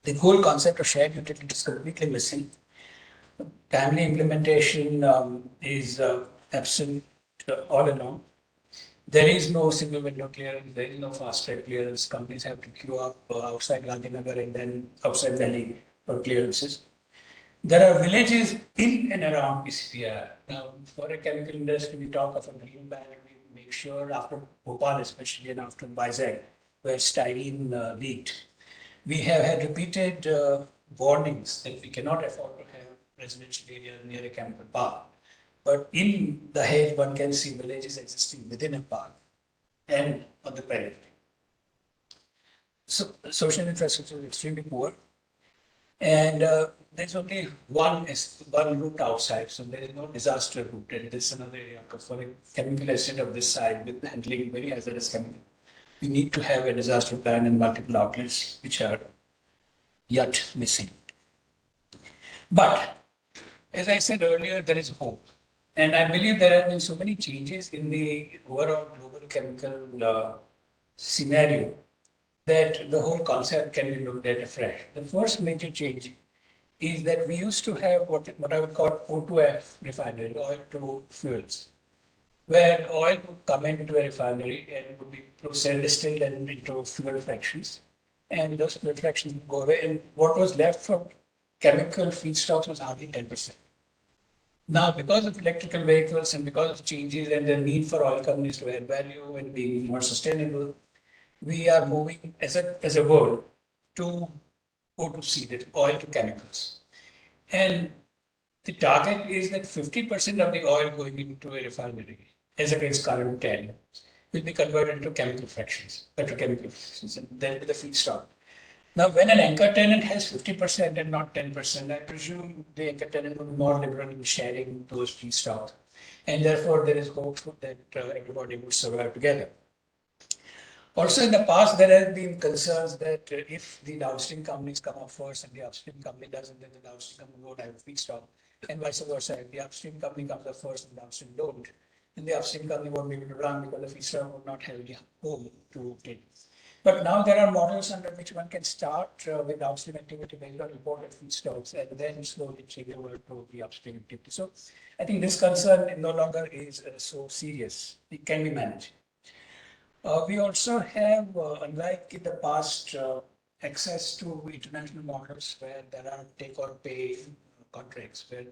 Speaker 2: The whole concept of shared utility is completely missing. Timely implementation is absent all along. There is no single window clearance, there is no fast track clearance. Companies have to queue up outside Gandhinagar and then outside Delhi for clearances. There are villages in and around PCPR. Now, for a chemical industry, we talk of a green band. We make sure after Bhopal, especially, and after Vizag, where styrene leaked, we have had repeated warnings that we cannot afford to have residential areas near a chemical park. But in the Dahej, one can see villages existing within a park and on the periphery. So social infrastructure is extremely poor. And there's only one route outside, so there is no disaster route. And this is another area for a chemical estate of this side with handling very hazardous chemical. We need to have a disaster plan and multiple outlets which are yet missing. But as I said earlier, there is hope. And I believe there have been so many changes in the overall global chemical scenario that the whole concept can be looked at afresh. The first major change is that we used to have what I would call O2F refinery, oil to fuels, where oil would come into a refinery and would be processed, distilled and into fuel fractions. And those fuel fractions would go away. And what was left from chemical feedstocks was hardly 10%. Now, because of electrical vehicles and because of changes and the need for oil companies to add value and be more sustainable, we are moving as a world to O2C, that oil to chemicals. And the target is that 50% of the oil going into a refinery, as against current 10, will be converted into chemical fractions, petrochemical fractions, and then with the feedstock. Now, when an anchor tenant has 50% and not 10%, I presume the anchor tenant will be more liberal in sharing those feedstocks. And therefore, there is hope that everybody will survive together. Also, in the past, there have been concerns that if the downstream companies come up first and the upstream company doesn't, then the downstream company won't have feedstock, and vice versa. If the upstream company comes up first and the downstream don't, then the upstream company won't be able to run because the feedstock will not have any home to take. But now there are models under which one can start with downstream activity based on imported feedstocks and then slowly change over to the upstream activity. So I think this concern no longer is so serious. It can be managed. We also have, unlike in the past, access to international models where there are take or pay contracts, where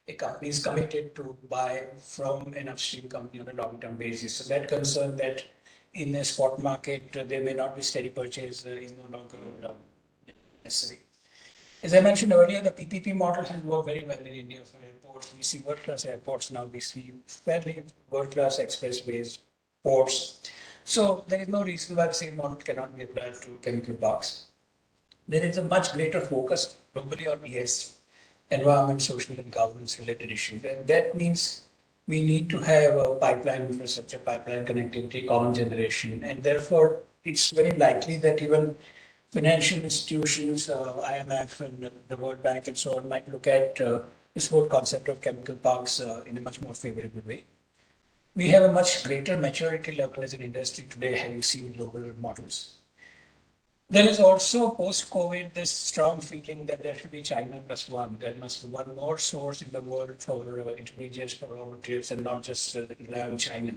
Speaker 2: a company is committed to buy from an upstream company on a long-term basis. So that concern that in a spot market, there may not be steady purchase is no longer necessary. As I mentioned earlier, the PPP model has worked very well in India for airports. We see world-class airports now. We see fairly world-class expressways, ports. So there is no reason why the same model cannot be applied to chemical parks. There is a much greater focus globally on ESG, environment, social, and governance-related issues, and that means we need to have a pipeline infrastructure, pipeline connectivity, common generation, and therefore it's very likely that even financial institutions, IMF and the World Bank and so on might look at this whole concept of chemical parks in a much more favorable way. We have a much greater maturity level as an industry today, having seen global models. There is also post-COVID this strong feeling that there should be China plus one. There must be one more source in the world for intermediates, for raw materials, and not just rely on China.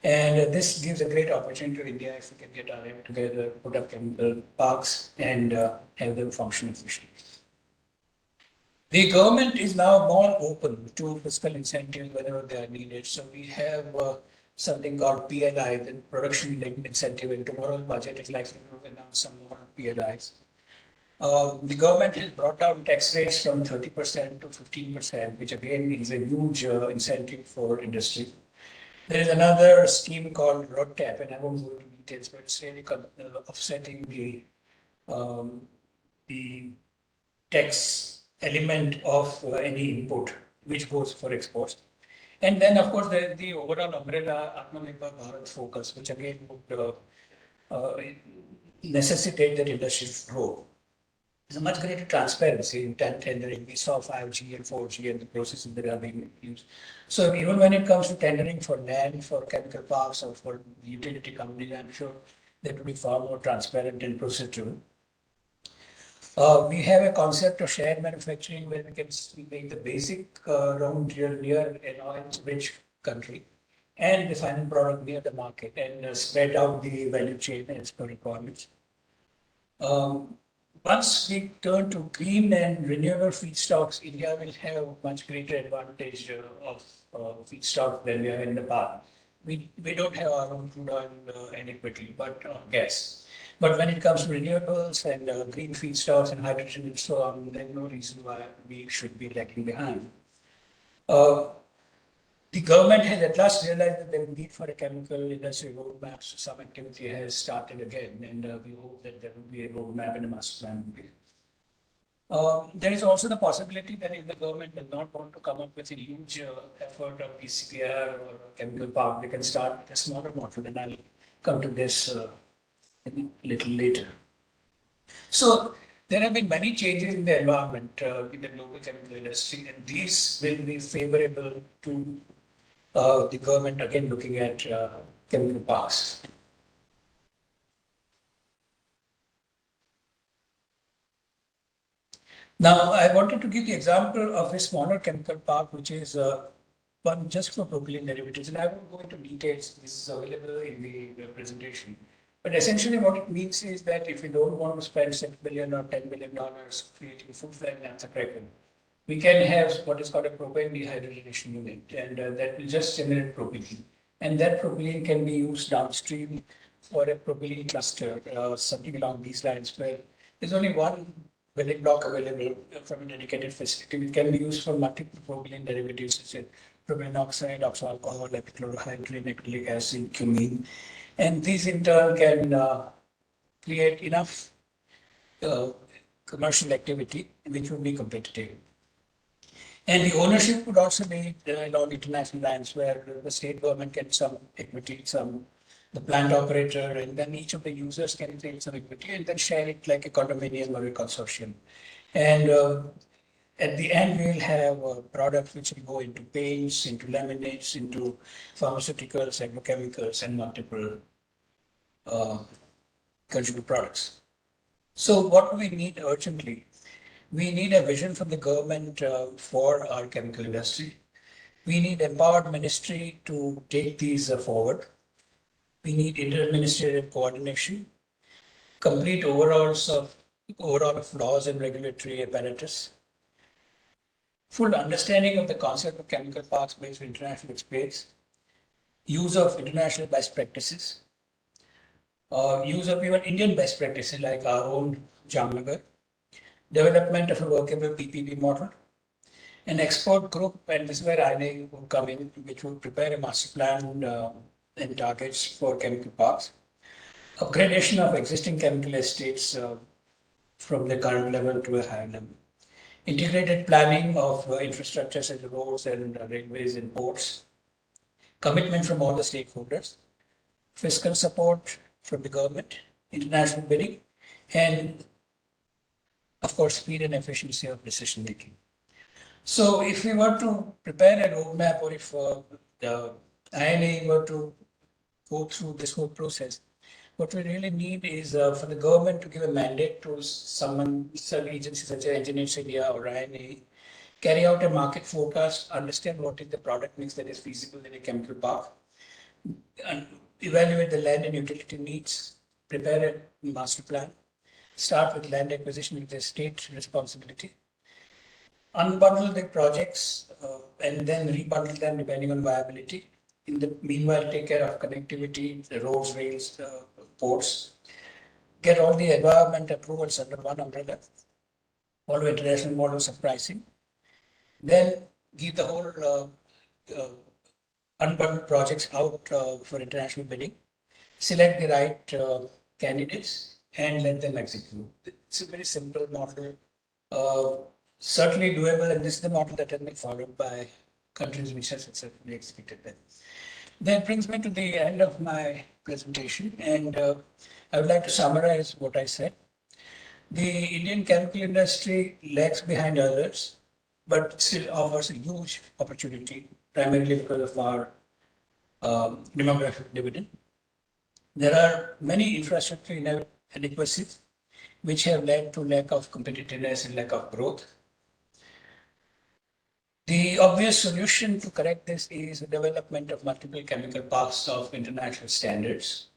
Speaker 2: And this gives a great opportunity to India if we can get our act together, put up chemical parks, and have them function efficiently. The government is now more open to fiscal incentives whenever they are needed. So we have something called PLI, the production linked incentive. In tomorrow's budget is likely to announce some more PLIs. The government has brought down tax rates from 30% to 15%, which again is a huge incentive for industry. There is another scheme called RoadTap, and I won't go into details, but it's really offsetting the tax element of any input which goes for exports. And then, of course, the overall umbrella Atmanirbhar Bharat focus, which again would necessitate that industry grow. There's a much greater transparency in tendering. We saw 5G and 4G and the processes that are being used. So even when it comes to tendering for land, for chemical parks, or for utility companies, I'm sure that will be far more transparent and process-driven. We have a concept of shared manufacturing where we can make the basic raw material near an oil-rich country and the final product near the market and spread out the value chain as per requirements. Once we turn to green and renewable feedstocks, India will have much greater advantage of feedstock than we have in the past. We don't have our own crude oil adequately, but gas. But when it comes to renewables and green feedstocks and hydrogen and so on, there's no reason why we should be lagging behind. The government has at last realized that there is need for a chemical industry roadmap, so some activity has started again, and we hope that there will be a roadmap and a master plan. There is also the possibility that if the government does not want to come up with a huge effort of PCPR or chemical park, they can start with a smaller model, and I'll come to this a little later. So there have been many changes in the environment in the global chemical industry, and these will be favorable to the government again looking at chemical parks. Now, I wanted to give the example of a smaller chemical park, which is one just for propylene derivatives, and I won't go into details. This is available in the presentation. But essentially, what it means is that if we don't want to spend $6 billion or $10 billion creating full-fledged naphtha cracker, we can have what is called a propane dehydrogenation unit, and that will just generate propylene. And that propylene can be used downstream for a propylene cluster, something along these lines, where there's only one building block available from a dedicated facility. It can be used for multiple propylene derivatives, such as propylene oxide, oxo alcohol, epichlorohydrin, acrylic acid, cumene. And these in turn can create enough commercial activity which would be competitive. And the ownership would also be along international lines where the state government gets some equity, the plant operator, and then each of the users can take some equity and then share it like a condominium or a consortium. And at the end, we'll have products which will go into paints, into laminates, into pharmaceuticals, agrochemicals, and multiple consumer products. So what do we need urgently? We need a vision from the government for our chemical industry. We need empowered ministry to take these forward. We need inter-ministerial coordination, complete overall of laws and regulatory apparatus, full understanding of the concept of chemical parks based on international experience, use of international best practices, use of even Indian best practices like our own Jamnagar, development of a workable PPP model, an expert group, and this is where INAE will come in, which will prepare a master plan and targets for chemical parks, upgradation of existing chemical estates from the current level to a higher level, integrated planning of infrastructure such as roads and railways and ports, commitment from all the stakeholders, fiscal support from the government, international bidding, and of course, speed and efficiency of decision making. So if we were to prepare a roadmap, or if the INAE were to go through this whole process, what we really need is for the government to give a mandate to some agencies such as Engineers India or INAE, carry out a market forecast, understand what is the product mix that is feasible in a chemical park, and evaluate the land and utility needs, prepare a master plan, start with land acquisition with the state responsibility, unbundle the projects and then rebundle them depending on viability. In the meanwhile, take care of connectivity, the roads, rails, ports, get all the environment approvals under one umbrella, follow international models of pricing, then give the whole unbundled projects out for international bidding, select the right candidates and let them execute. It's a very simple model, certainly doable, and this is the model that has been followed by countries which have successfully executed them. That brings me to the end of my presentation, and I would like to summarize what I said. The Indian chemical industry lags behind others, but still offers a huge opportunity, primarily because of our demographic dividend. There are many infrastructure inadequacies which have led to lack of competitiveness and lack of growth. The obvious solution to correct this is the development of multiple chemical parks of international standards.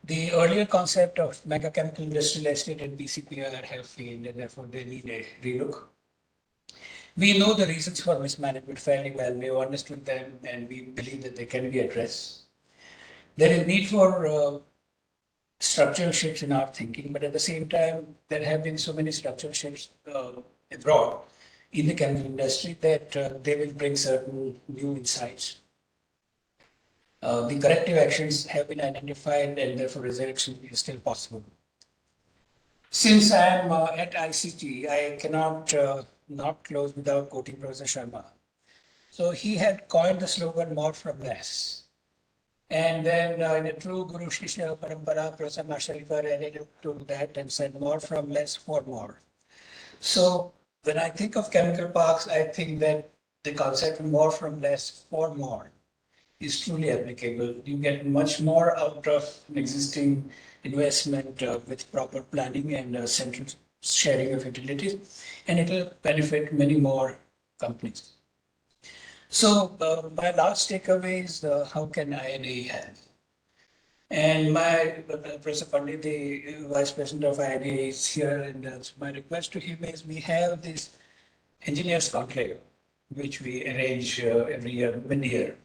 Speaker 2: The earlier concept of mega chemical industrial estate and PCPR have failed, and therefore they need a relook. We know the reasons for mismanagement fairly well. We have understood them, and we believe that they can be addressed. There is need for structural shifts in our thinking, but at the same time, there have been so many structural shifts abroad in the chemical industry that they will bring certain new insights. The corrective actions have been identified, and therefore resurrection is still possible. Since I am at ICT, I cannot not close without quoting Professor Sharma. So he had coined the slogan "more from less." And then in a true Guru Shishya Parampara, Professor Masharifa added to that and said more from less for more. So when I think of chemical parks, I think that the concept more from less for more is truly applicable. You get much more out of an existing investment with proper planning and central sharing of utilities, and it will benefit many more companies. So my last takeaway is how can INAE help? And my Professor Pandit, the Vice President of INAE, is here, and my request to him is we have this engineers conclave, which we arrange every year, mid-year.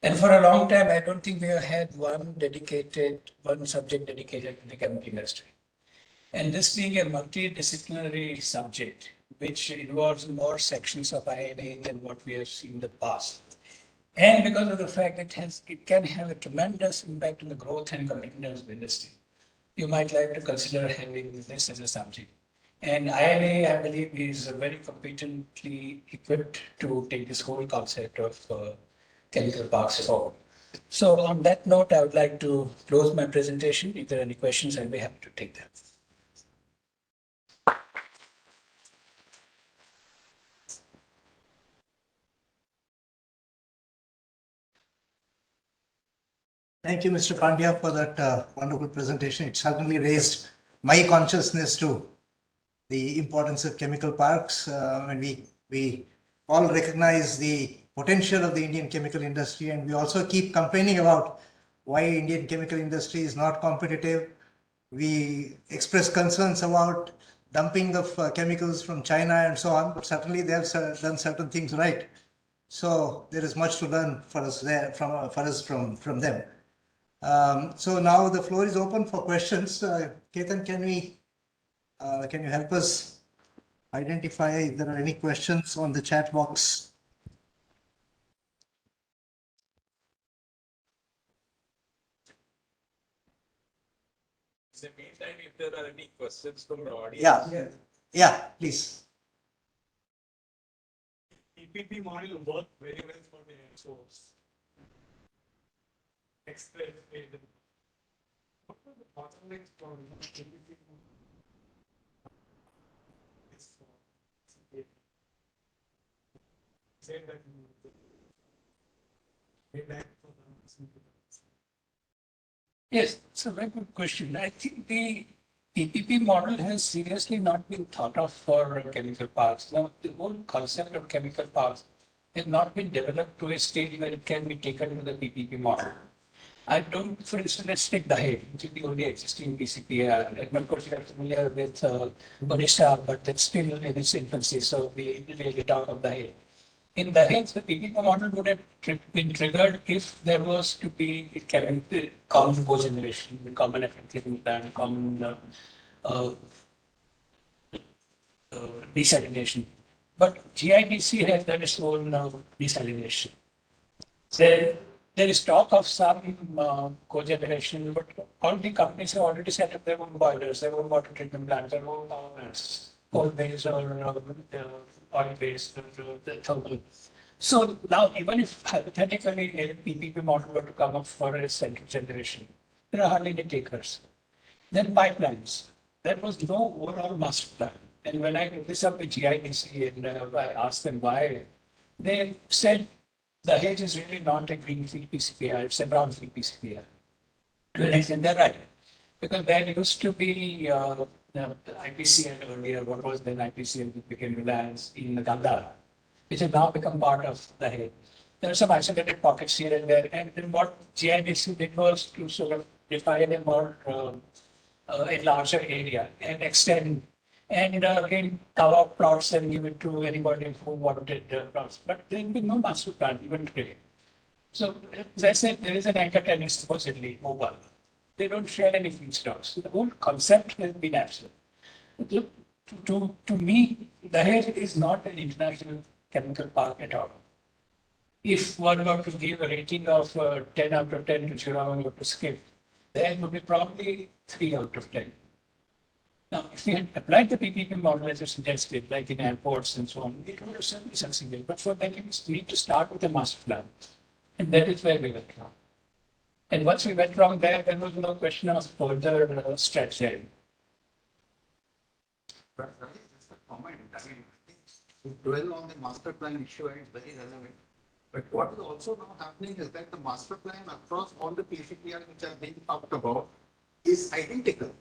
Speaker 2: And for a long time, I don't think we have had one subject dedicated to the chemical industry. And this being a multidisciplinary subject, which involves more sections of INA than what we have seen in the past. And because of the fact that it can have a tremendous impact on the growth and competitiveness of the industry, you might like to consider having this as a subject. And INA, I believe, is very competently equipped to take this whole concept of chemical parks forward. So on that note, I would like to close my presentation. If there are any questions, I'll be happy to take them.
Speaker 1: Thank you, Mr. Pandia, for that wonderful presentation. It certainly raised my consciousness to the importance of chemical parks. And we all recognize the potential of the Indian chemical industry, and we also keep complaining about why Indian chemical industry is not competitive. We express concerns about dumping of chemicals from China and so on, but certainly they have done certain things right. So there is much to learn for us there from them. So now the floor is open for questions. Ketan, can you help us identify if there are any questions on the chat box?
Speaker 3: In the meantime, if there are any questions from the audience.
Speaker 1: Yeah, please.
Speaker 3: PPP model work very well for the source. Express. What are the bottlenecks for PPP? Say that
Speaker 2: Yes, it's a very good question. I think the PPP model has seriously not been thought of for chemical parks. Now, the whole concept of chemical parks has not been developed to a stage where it can be taken to the PPP model. I don't, for instance, let's take Dahej, which is the only existing PCPR. And of course, you are familiar with Odisha, but that's still in its infancy, so we really talk of Dahej. In Dahej, the PPP model would have been triggered if there was to be common cogeneration, common effective plan, common uh, desalination. But GIDC has done its own desalination. There, there is talk of some cogeneration, but all the companies have already set up their own boilers, their own water treatment plants, their own power plants, coal-based or oil-based, the thermal. So now, even if hypothetically a PPP model were to come up for a central generation, there are hardly any takers. Then pipelines. There was no overall master plan. And when I took this up with GIDC and I asked them why, they said Dahej is really not a greenfield PCPR, it's a brownfield PCPR. And I said, they're right. Because there used to be IPCL earlier, what was then IPCL, which became Reliance in Gandhar, which has now become part of Dahej. There are some isolated pockets here and there. And then what GIDC did was to sort of define a more a larger area and extend and again cover up plots and give it to anybody who wanted plots. But there will be no master plan even today. So as I said, there is an anchor tenant supposedly mobile. They don't share any feedstocks. The whole concept has been absent. Look, to me, Dahej is not an international chemical park at all. If one were to give a rating of 10 out of 10 to Chirang or to Skip, then would be probably 3 out of 10. Now, if we had applied the PPP model as I suggested, like in airports and so on, it would have certainly succeeded. But for that, we need to start with a master plan. And that is where we went wrong. And once we went wrong there was no question of further strategy.
Speaker 4: But just a comment. I mean, to dwell on the master plan issue is very relevant. But what is also now happening is that the master plan across all the PCPR which are being talked about is identical.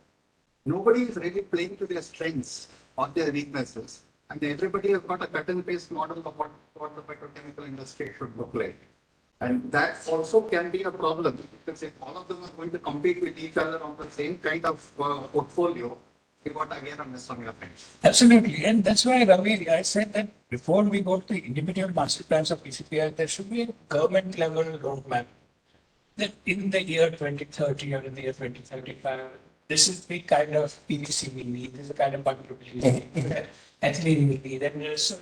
Speaker 4: Nobody is really playing to their strengths or their weaknesses. And everybody has got a cut and paste model of what the petrochemical industry should look like. And that also can be a problem because if all of them are going to compete with each other on the same kind of portfolio, you got again a miss on your hands.
Speaker 2: Absolutely. And that's why, Ravi, I said that before we go to the individual master plans of PCPR, there should be a government level roadmap that in the year 2030 or in the year 2035, this is the kind of PVC we need, this is the kind of bucket we need, ethylene we need, and there's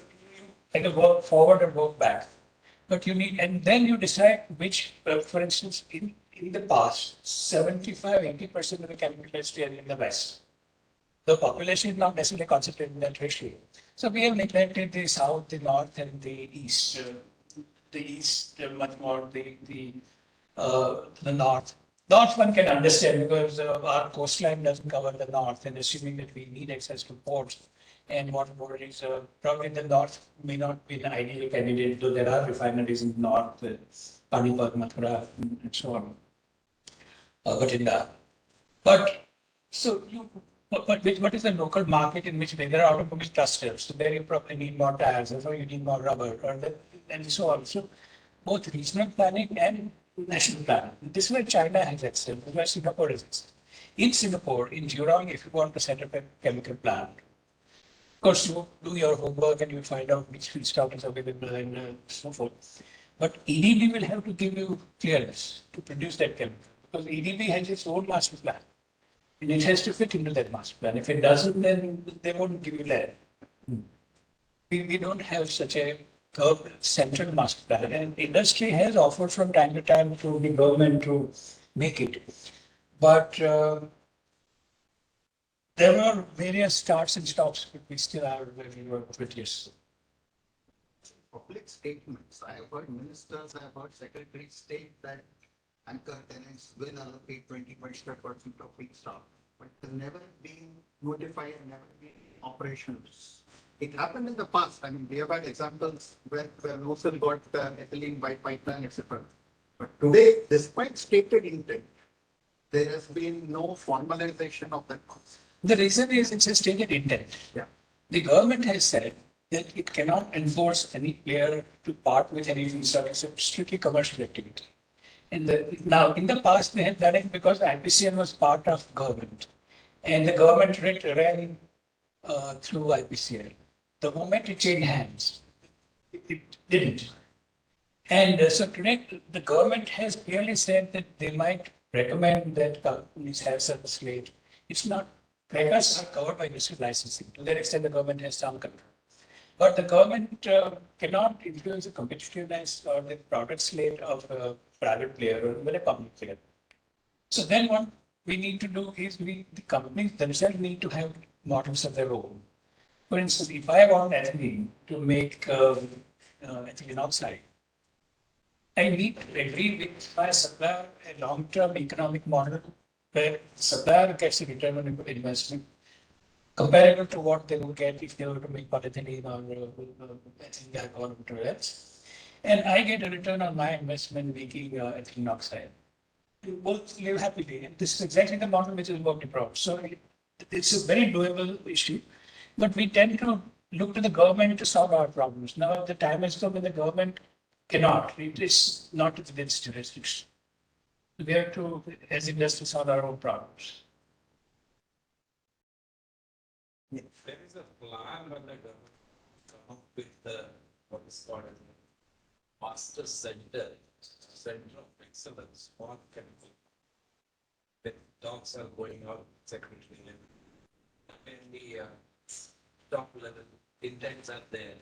Speaker 2: like a work forward and work back. But you need, and then you decide which, for instance, in the past, 75-80% of the chemical industry are in the West. The population is not necessarily concentrated in that ratio. So we have neglected the South, the North, and the East. The East, much more the North. North one can understand because our coastline doesn't cover the North, and assuming that we need access to ports and water bodies, probably the North may not be an ideal candidate, though there are refineries in the North, Panipat, Mathura, and so on. Bhatinda. But so you. But what is the local market in which there are automobile clusters? So there you probably need more tires, and so you need more rubber, and so on. So both regional planning and national planning. This is where China has excelled, this is where Singapore is excelled. In Singapore, in Jurong, if you want to set up a chemical plant, of course you do your homework and you find out which feedstock is available and so forth. But EDB will have to give you clearance to produce that chemical because EDB has its own master plan. And it has to fit into that master plan. If it doesn't, then they won't give you that. We don't have such a central master plan. And industry has offered from time to time to the government to make it. But there are various starts and stops, but we still are where we were previous.
Speaker 4: Public statements. I have heard ministers, I have heard secretaries state that anchor tenants will allocate 20-25% of feedstock, but has never been notified and never been operations. It happened in the past. I mean, we have had examples where Mosul got ethylene by pipeline, etc. But today, despite stated intent, there has been no formalization of that concept.
Speaker 2: The reason is it's a stated intent.
Speaker 4: Yeah.
Speaker 2: The government has said that it cannot enforce any player to part with any feedstock except strictly commercial activity. Now, in the past, they had done it because IPCL was part of government, and the government ran through IPCL. The moment it changed hands, it didn't. And so today, the government has clearly said that they might recommend that companies have certain slate. It's not, crackers are covered by district licensing. To that extent, the government has some control. But the government cannot influence the competitiveness or the product slate of a private player or even a public player. So then what we need to do is the companies themselves need to have models of their own. For instance, if I want ethylene to make ethylene oxide, I need to agree with my supplier a long-term economic model where supplier gets a return on investment comparable to what they would get if they were to make polyethylene or ethylene glycol or whatever else. And I get a return on my investment making ethylene oxide. We both live happily. And this is exactly the model which is working Prof. So it's a very doable issue, but we tend to look to the government to solve our problems. Now the time has come when the government cannot. It is not within its jurisdiction. We have to, as industry, solve our own problems.
Speaker 3: There is a plan when the government come up with the, what is called as a master center of excellence for chemical. The talks are going on secretary level. And the top level intents are there.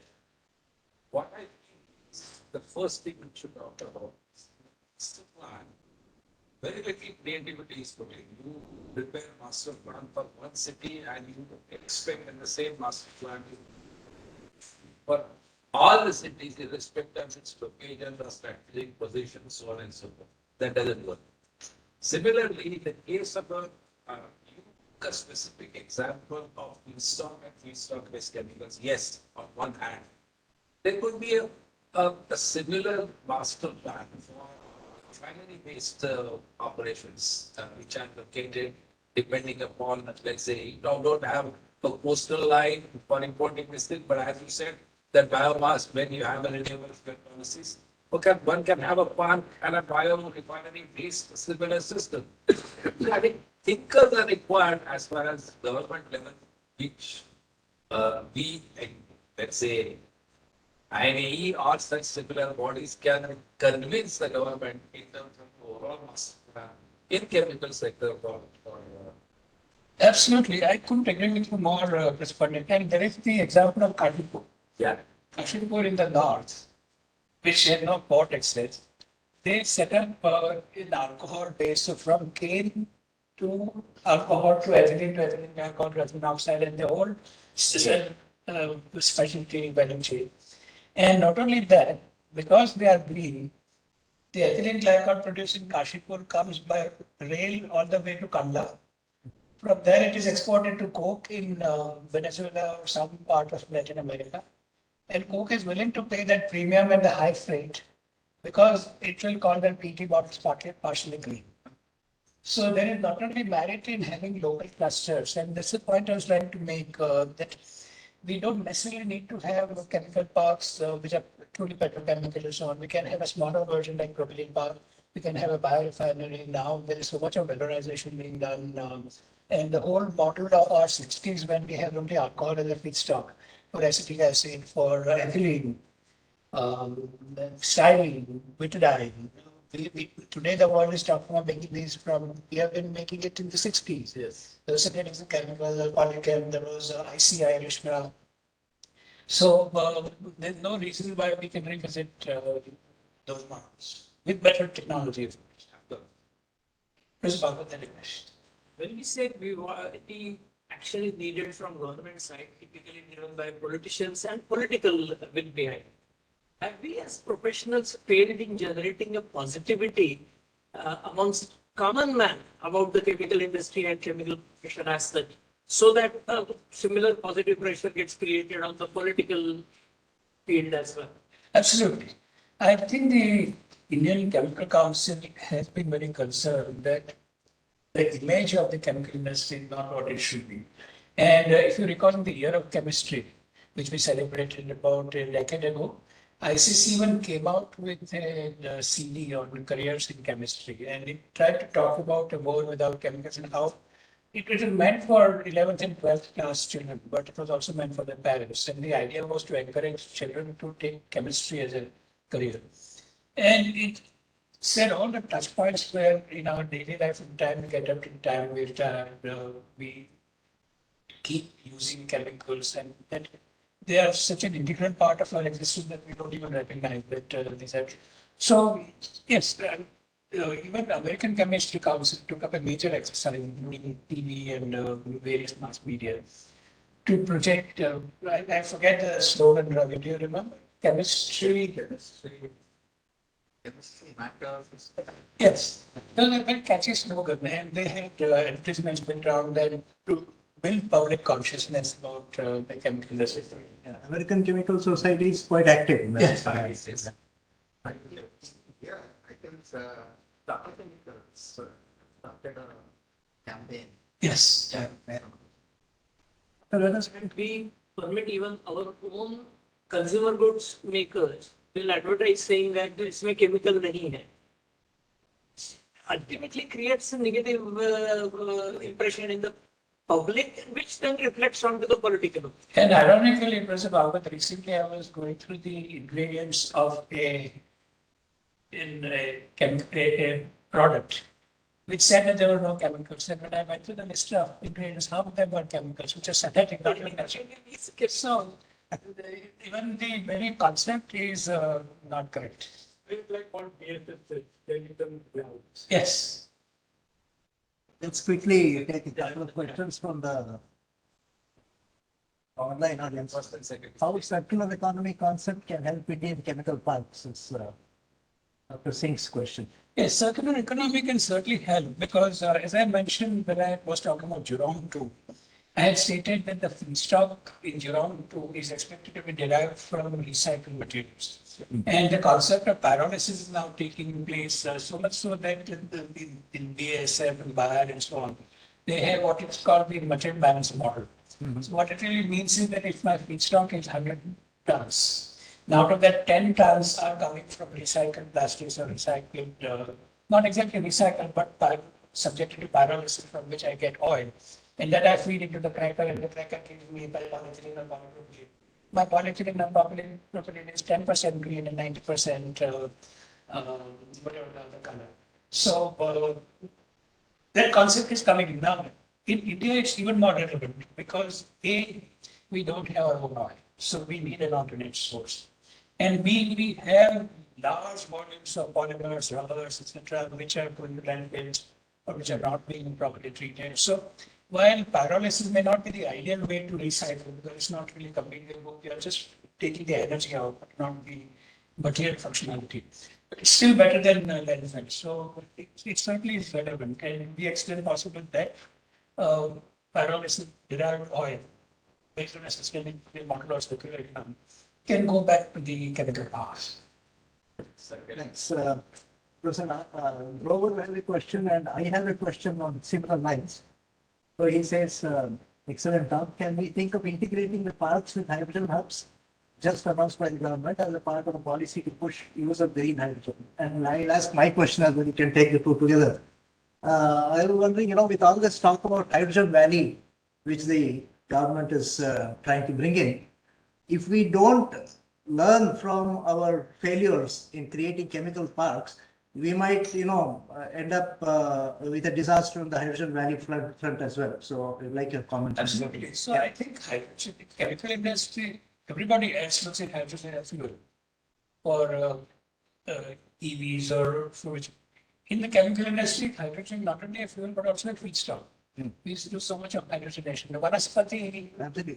Speaker 3: What I think is the first thing we should talk about is the plan. Very little creativity is put in. You prepare a master plan for one city and you expect in the same master plan for all the cities, irrespective of its location or strategic position, so on and so forth. That doesn't work. Similarly, in the case of a specific example of feedstock and feedstock-based chemicals, yes, on one hand, there could be a similar master plan for refinery-based operations, which are located depending upon, let's say, you don't have a coastal line for importing this thing, but as you said, that biomass, when you have a renewable fuel policies, okay, one can have a plant and a biorefinery-based similar system. I think thinkers are required as far as government level, which we, let's say, INAE or such similar bodies can convince the government in terms of overall master plan in chemical sector
Speaker 2: Absolutely. I couldn't agree with you more, Mr. Pandit. And there is the example of Kashipur.
Speaker 3: Yeah.
Speaker 2: Kashipur in the north, which had no port access, they set up an alcohol base, so from cane to alcohol to ethylene glycol to ethylene oxide, and the whole specialty value chain. And not only that, because they are green, the ethylene glycol produced in Kashipur comes by rail all the way to Kandla. From there, it is exported to Coke in Venezuela or some part of Latin America. And Coke is willing to pay that premium and the high freight because it will call their PET bottles partially green. So there is not only merit in having local clusters, and this is the point I was trying to make, that we don't necessarily need to have chemical parks which are truly petrochemical and so on. We can have a smaller version like propylene park. We can have a biorefinery. Now there is so much of valorization being done. And the whole model of our 60s when we have only alcohol as a feedstock for acetic acid, for ethylene, styrene, butadiene. Today the world is talking about making these from, we have been making it in the 60s.
Speaker 3: Yes.
Speaker 2: There was synthetic chemical, polychem, there was ICI, Rishma. So there's no reason why we can revisit those models with better technology.
Speaker 5: When we say the action is needed from government side, typically driven by politicians and political will behind. Have we as professionals failed in generating a positivity amongst common man about the chemical industry and chemical profession as such, so that similar positive pressure gets created on the political field as well?
Speaker 2: Absolutely. I think the Indian Chemical Council has been very concerned that the image of the chemical industry is not what it should be. And if you recall in the year of chemistry, which we celebrated about a decade ago. ICC even came out with a CD on careers in chemistry, and it tried to talk about a world without chemicals and how it was meant for 11th and 12th class children, but it was also meant for their parents. And the idea was to encourage children to take chemistry as a career. And it said all the touch points where in our daily life, from time we get up to time we retire, we keep using chemicals, and that they are such an integral part of our existence that we don't even recognize that these are. So, yes, even American Chemistry Council took up a major exercise in TV and various mass media to project, I forget the slogan, Ravi, do you remember? Chemistry
Speaker 4: matters.
Speaker 2: Yes, it was a very catchy slogan, and they had advertisements went around there to build public consciousness about the chemical industry.
Speaker 1: Yeah, American Chemical Society is quite active in that.
Speaker 2: Yes.
Speaker 4: Yeah, I think Tata Chemicals started a campaign.
Speaker 2: Yes.
Speaker 1: So let us
Speaker 5: And we permit even our own consumer goods makers will advertise saying that इसमें chemical नहीं है. Ultimately creates a negative impression in the public, which then reflects onto the political.
Speaker 2: And ironically, Professor Bhagavat, recently I was going through the ingredients of a product, which said that there were no chemicals. And when I went through the list of ingredients, half of them were chemicals, which are synthetic, not even natural. So even the very concept is not correct.
Speaker 5: It's like what BSS said, chemical clouds.
Speaker 2: Yes.
Speaker 1: let's quickly take a couple of questions from the online audience. How circular economy concept can help Indian chemical parks is Dr. Singh's question.
Speaker 2: Yes, circular economy can certainly help because, as I mentioned when I was talking about Jurong 2, I had stated that the feedstock in Jurong 2 is expected to be derived from recycled materials. And the concept of pyrolysis is now taking place so much so that in BASF and Bayer and so on, they have what is called the material balance model. So what it really means is that if my feedstock is 100 tons, now out of that 10 tons are coming from recycled plastics or recycled, not exactly recycled, but subjected to pyrolysis from which I get oil. And that I feed into the cracker, and the cracker gives me polyethylene or polypropylene. My polyethylene and polypropylene is 10% green and 90% whatever the other color. So that concept is coming in now. In India, it's even more relevant because A, we don't have our own oil, so we need an alternate source. And B, we have large volumes of polymers, rubbers, etc., which are going to landfills or which are not being properly treated. So while pyrolysis may not be the ideal way to recycle because it's not really completely good, you're just taking the energy out, but not the material functionality. But it's still better than landfill. So it certainly is relevant. And in the extent possible that pyrolysis derived oil, based on a sustainable model or circular economy, can go back to the chemical past.
Speaker 1: Thanks. Professor Grover has a question, and I have a question on similar lines. So he says, excellent talk. Can we think of integrating the parks with hydrogen hubs just announced by the government as a part of a policy to push use of green hydrogen? And I'll ask my question as well. You can take the two together. I was wondering, with all this talk about Hydrogen Valley, which the government is trying to bring in, if we don't learn from our failures in creating chemical parks, we might, end up with a disaster on the Hydrogen Valley front as well. So I'd like your comments.
Speaker 2: Absolutely. So I think hydrogen, the chemical industry, everybody else looks at hydrogen as fuel for EVs or for which. In the chemical industry, hydrogen not only a fuel but also a feedstock. We used to do so much of hydrogenation. The Vanaspati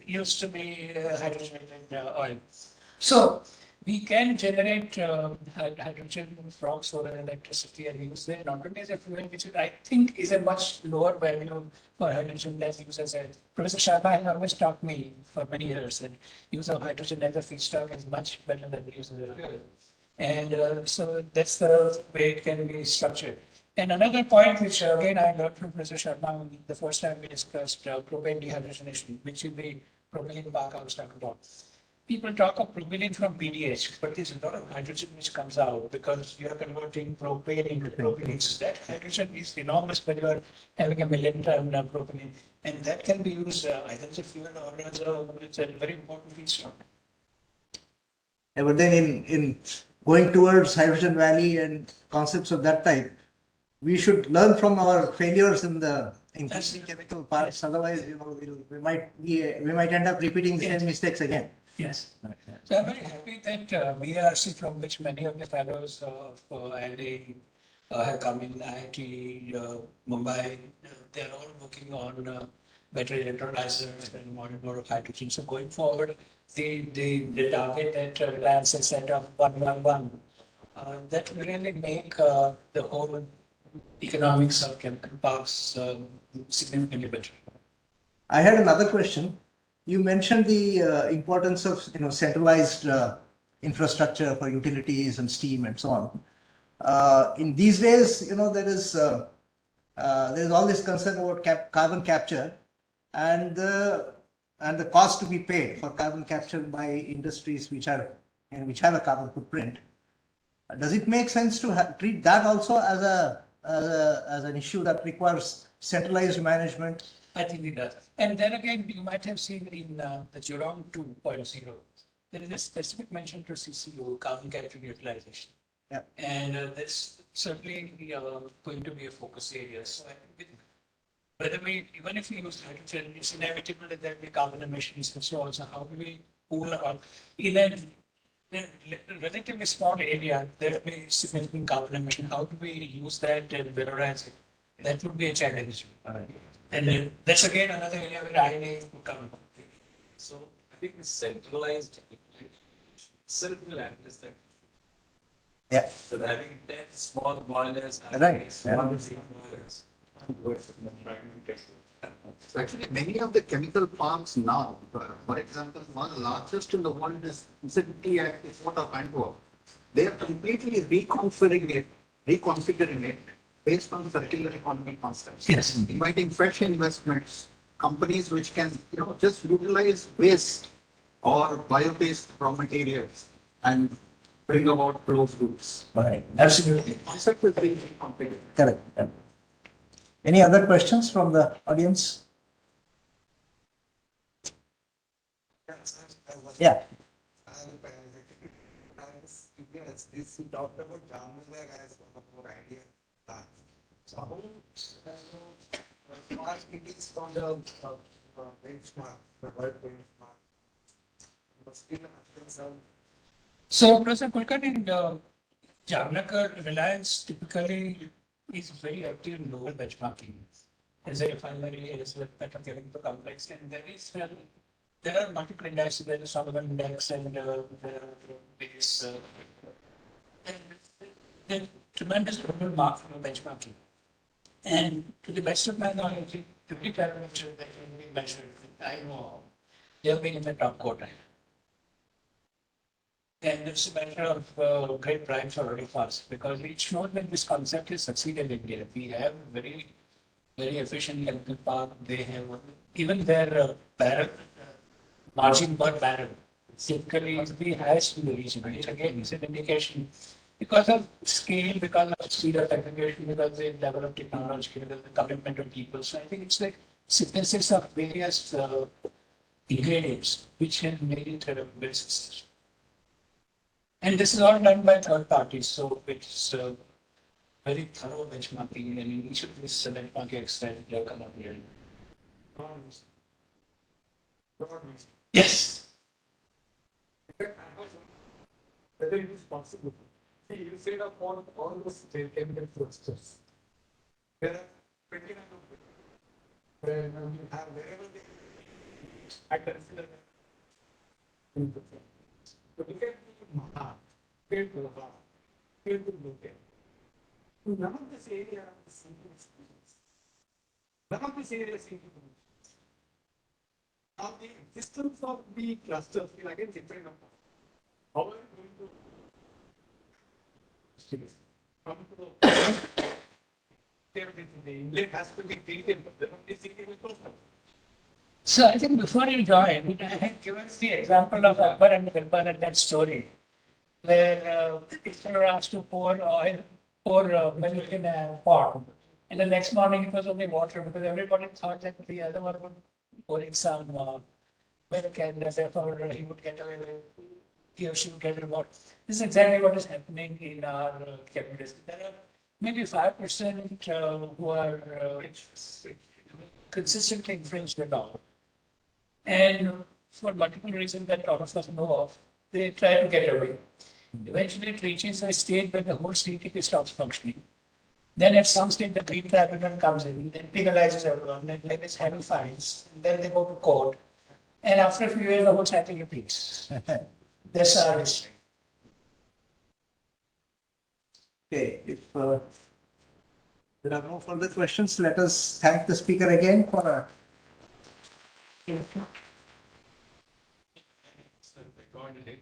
Speaker 2: used to be hydrogen and oil. So we can generate hydrogen from solar electricity and use it not only as a fuel, which I think is a much lower value for hydrogen than use as a. Professor Sharma has always taught me for many years that use of hydrogen as a feedstock is much better than the use of a fuel. And so that's the way it can be structured. And another point which again I learned from Professor Sharma the first time we discussed propane dehydrogenation, which will be propylene park I was talking about. People talk of propylene from PDH, but there's a lot of hydrogen which comes out because you're converting propane into propylene. So that hydrogen is enormous when you're having a million ton propylene. And that can be used either as a fuel or as it's a very important feedstock.
Speaker 1: Yeah, but then in going towards Hydrogen Valley and concepts of that type, we should learn from our failures in the increasing chemical parts. Otherwise, we might end up repeating the same mistakes again.
Speaker 2: Yes. So I'm very happy that BRC, from which many of the fellows of INAE have come in, IIT, Mumbai, they're all working on better electrolyzers and more of hydrogen. So going forward, the target that Reliance has set up 111, that will really make the whole economics of chemical parks significantly better.
Speaker 1: I had another question. You mentioned the importance of centralized infrastructure for utilities and steam and so on. In these days, there is all this concern about carbon capture and the cost to be paid for carbon capture by industries which have a carbon footprint. Does it make sense to treat that also as an issue that requires centralized management?
Speaker 2: I think it does. And then again, you might have seen in the Jurong 2.0, there is a specific mention to CCU, carbon capture utilization.
Speaker 1: Yeah.
Speaker 2: And that's certainly going to be a focus area. So I think even if we use hydrogen, it's inevitable that there will be carbon emissions and so on. So how do we pool around? In a relatively small area, there will be significant carbon emission. How do we use that and valorize it? That would be a challenge. And that's again another area where INAE would come.
Speaker 3: So I think the centralized itself will address that.
Speaker 1: Yeah.
Speaker 3: So having 10 small boilers,
Speaker 1: Right.
Speaker 3: small boilers.
Speaker 4: So actually, many of the chemical parks now, for example, one of the largest in the world is City at the Port of Antwerp. They are completely reconfiguring it based on circular economy concepts.
Speaker 2: Yes.
Speaker 4: Inviting fresh investments, companies which can, just utilize waste or bio-based raw materials and bring about closed loops.
Speaker 1: Right.
Speaker 2: Absolutely.
Speaker 4: Concept is being reconfigured.
Speaker 1: Correct. Yeah. Any other questions from the audience? Yeah.
Speaker 6: This you talked about Jamnagar as one of our idea. So how smart it is from the benchmark, the world benchmark. But still,
Speaker 2: So, Professor Kulkarni, in Jamnagar, Reliance typically is very active in local benchmarking. As a refinery, as a petrochemical complex, and there are multiple indices. There is Solomon Index and there are various and tremendous global mark for benchmarking. And to the best of my knowledge, every parameter that can be measured, I know they have been in the top quartile. And it's a matter of great pride for all of us because it shows that this concept has succeeded in India. We have very, very efficient chemical park. They have even their margin per barrel typically is the highest in the region, which again is an indication because of scale, because of speed of aggregation, because they develop technology, because of the commitment of people. So I think it's like synthesis of various ingredients which have made it very successful. And this is all done by third parties, so it's very thorough benchmarking, and in each of these benchmarking extent, they come up here. Yes.
Speaker 6: whether it is possible. See, you said upon all those chemical clusters. There are 29 of them. Where you have wherever they I consider them. So look at the Maha, field to Maha, field to Loke. None of this area is simple experience. None of this area is simple. Now the existence of the clusters will again depend upon how are you going to come to the inlet has to be treated, but the only thing will go.
Speaker 2: So I think before you joined, I had given the example of Akbar and Birbal and that story, where people were asked to pour milk in a pot. And the next morning it was only water because everybody thought that the other one would pouring some milk and therefore he would get away with, he or she would get reward. This is exactly what is happening in our capitalism. There are maybe 5% who are consistently infringed the law. And for multiple reasons that all of us know of, they try to get away. Eventually it reaches a state where the whole city stops functioning. Then at some stage the green tribunal comes in, then penalizes everyone, then levies heavy fines, and then they go to court. And after a few years the whole cycle repeats. That's our history.
Speaker 1: Okay, if there are no further questions, let us thank the speaker again for
Speaker 3: Recorded it.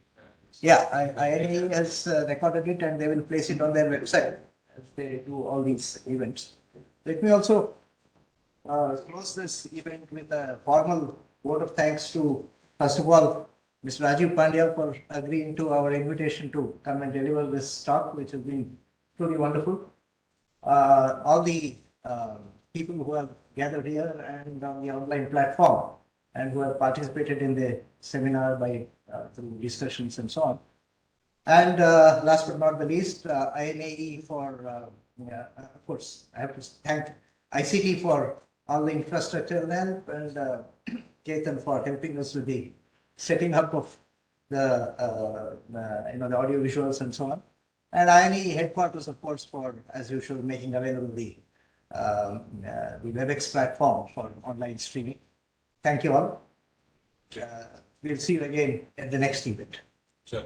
Speaker 1: INAE has recorded it and they will place it on their website as they do all these events. Let me also close this event with a formal vote of thanks to, first of all, Mr. Rajeev Pandia for agreeing to our invitation to come and deliver this talk, which has been truly wonderful. All the people who have gathered here and on the online platform and who have participated in the seminar by through discussions and so on. And last but not the least, INAE for, of course, I have to thank ICT for all the infrastructure help and Ketan for helping us with the setting up of the the audio visuals and so on. And INAE headquarters, of course, for, as usual, making available the WebEx platform for online streaming. Thank you all. We'll see you again at the next event.
Speaker 3: Sure.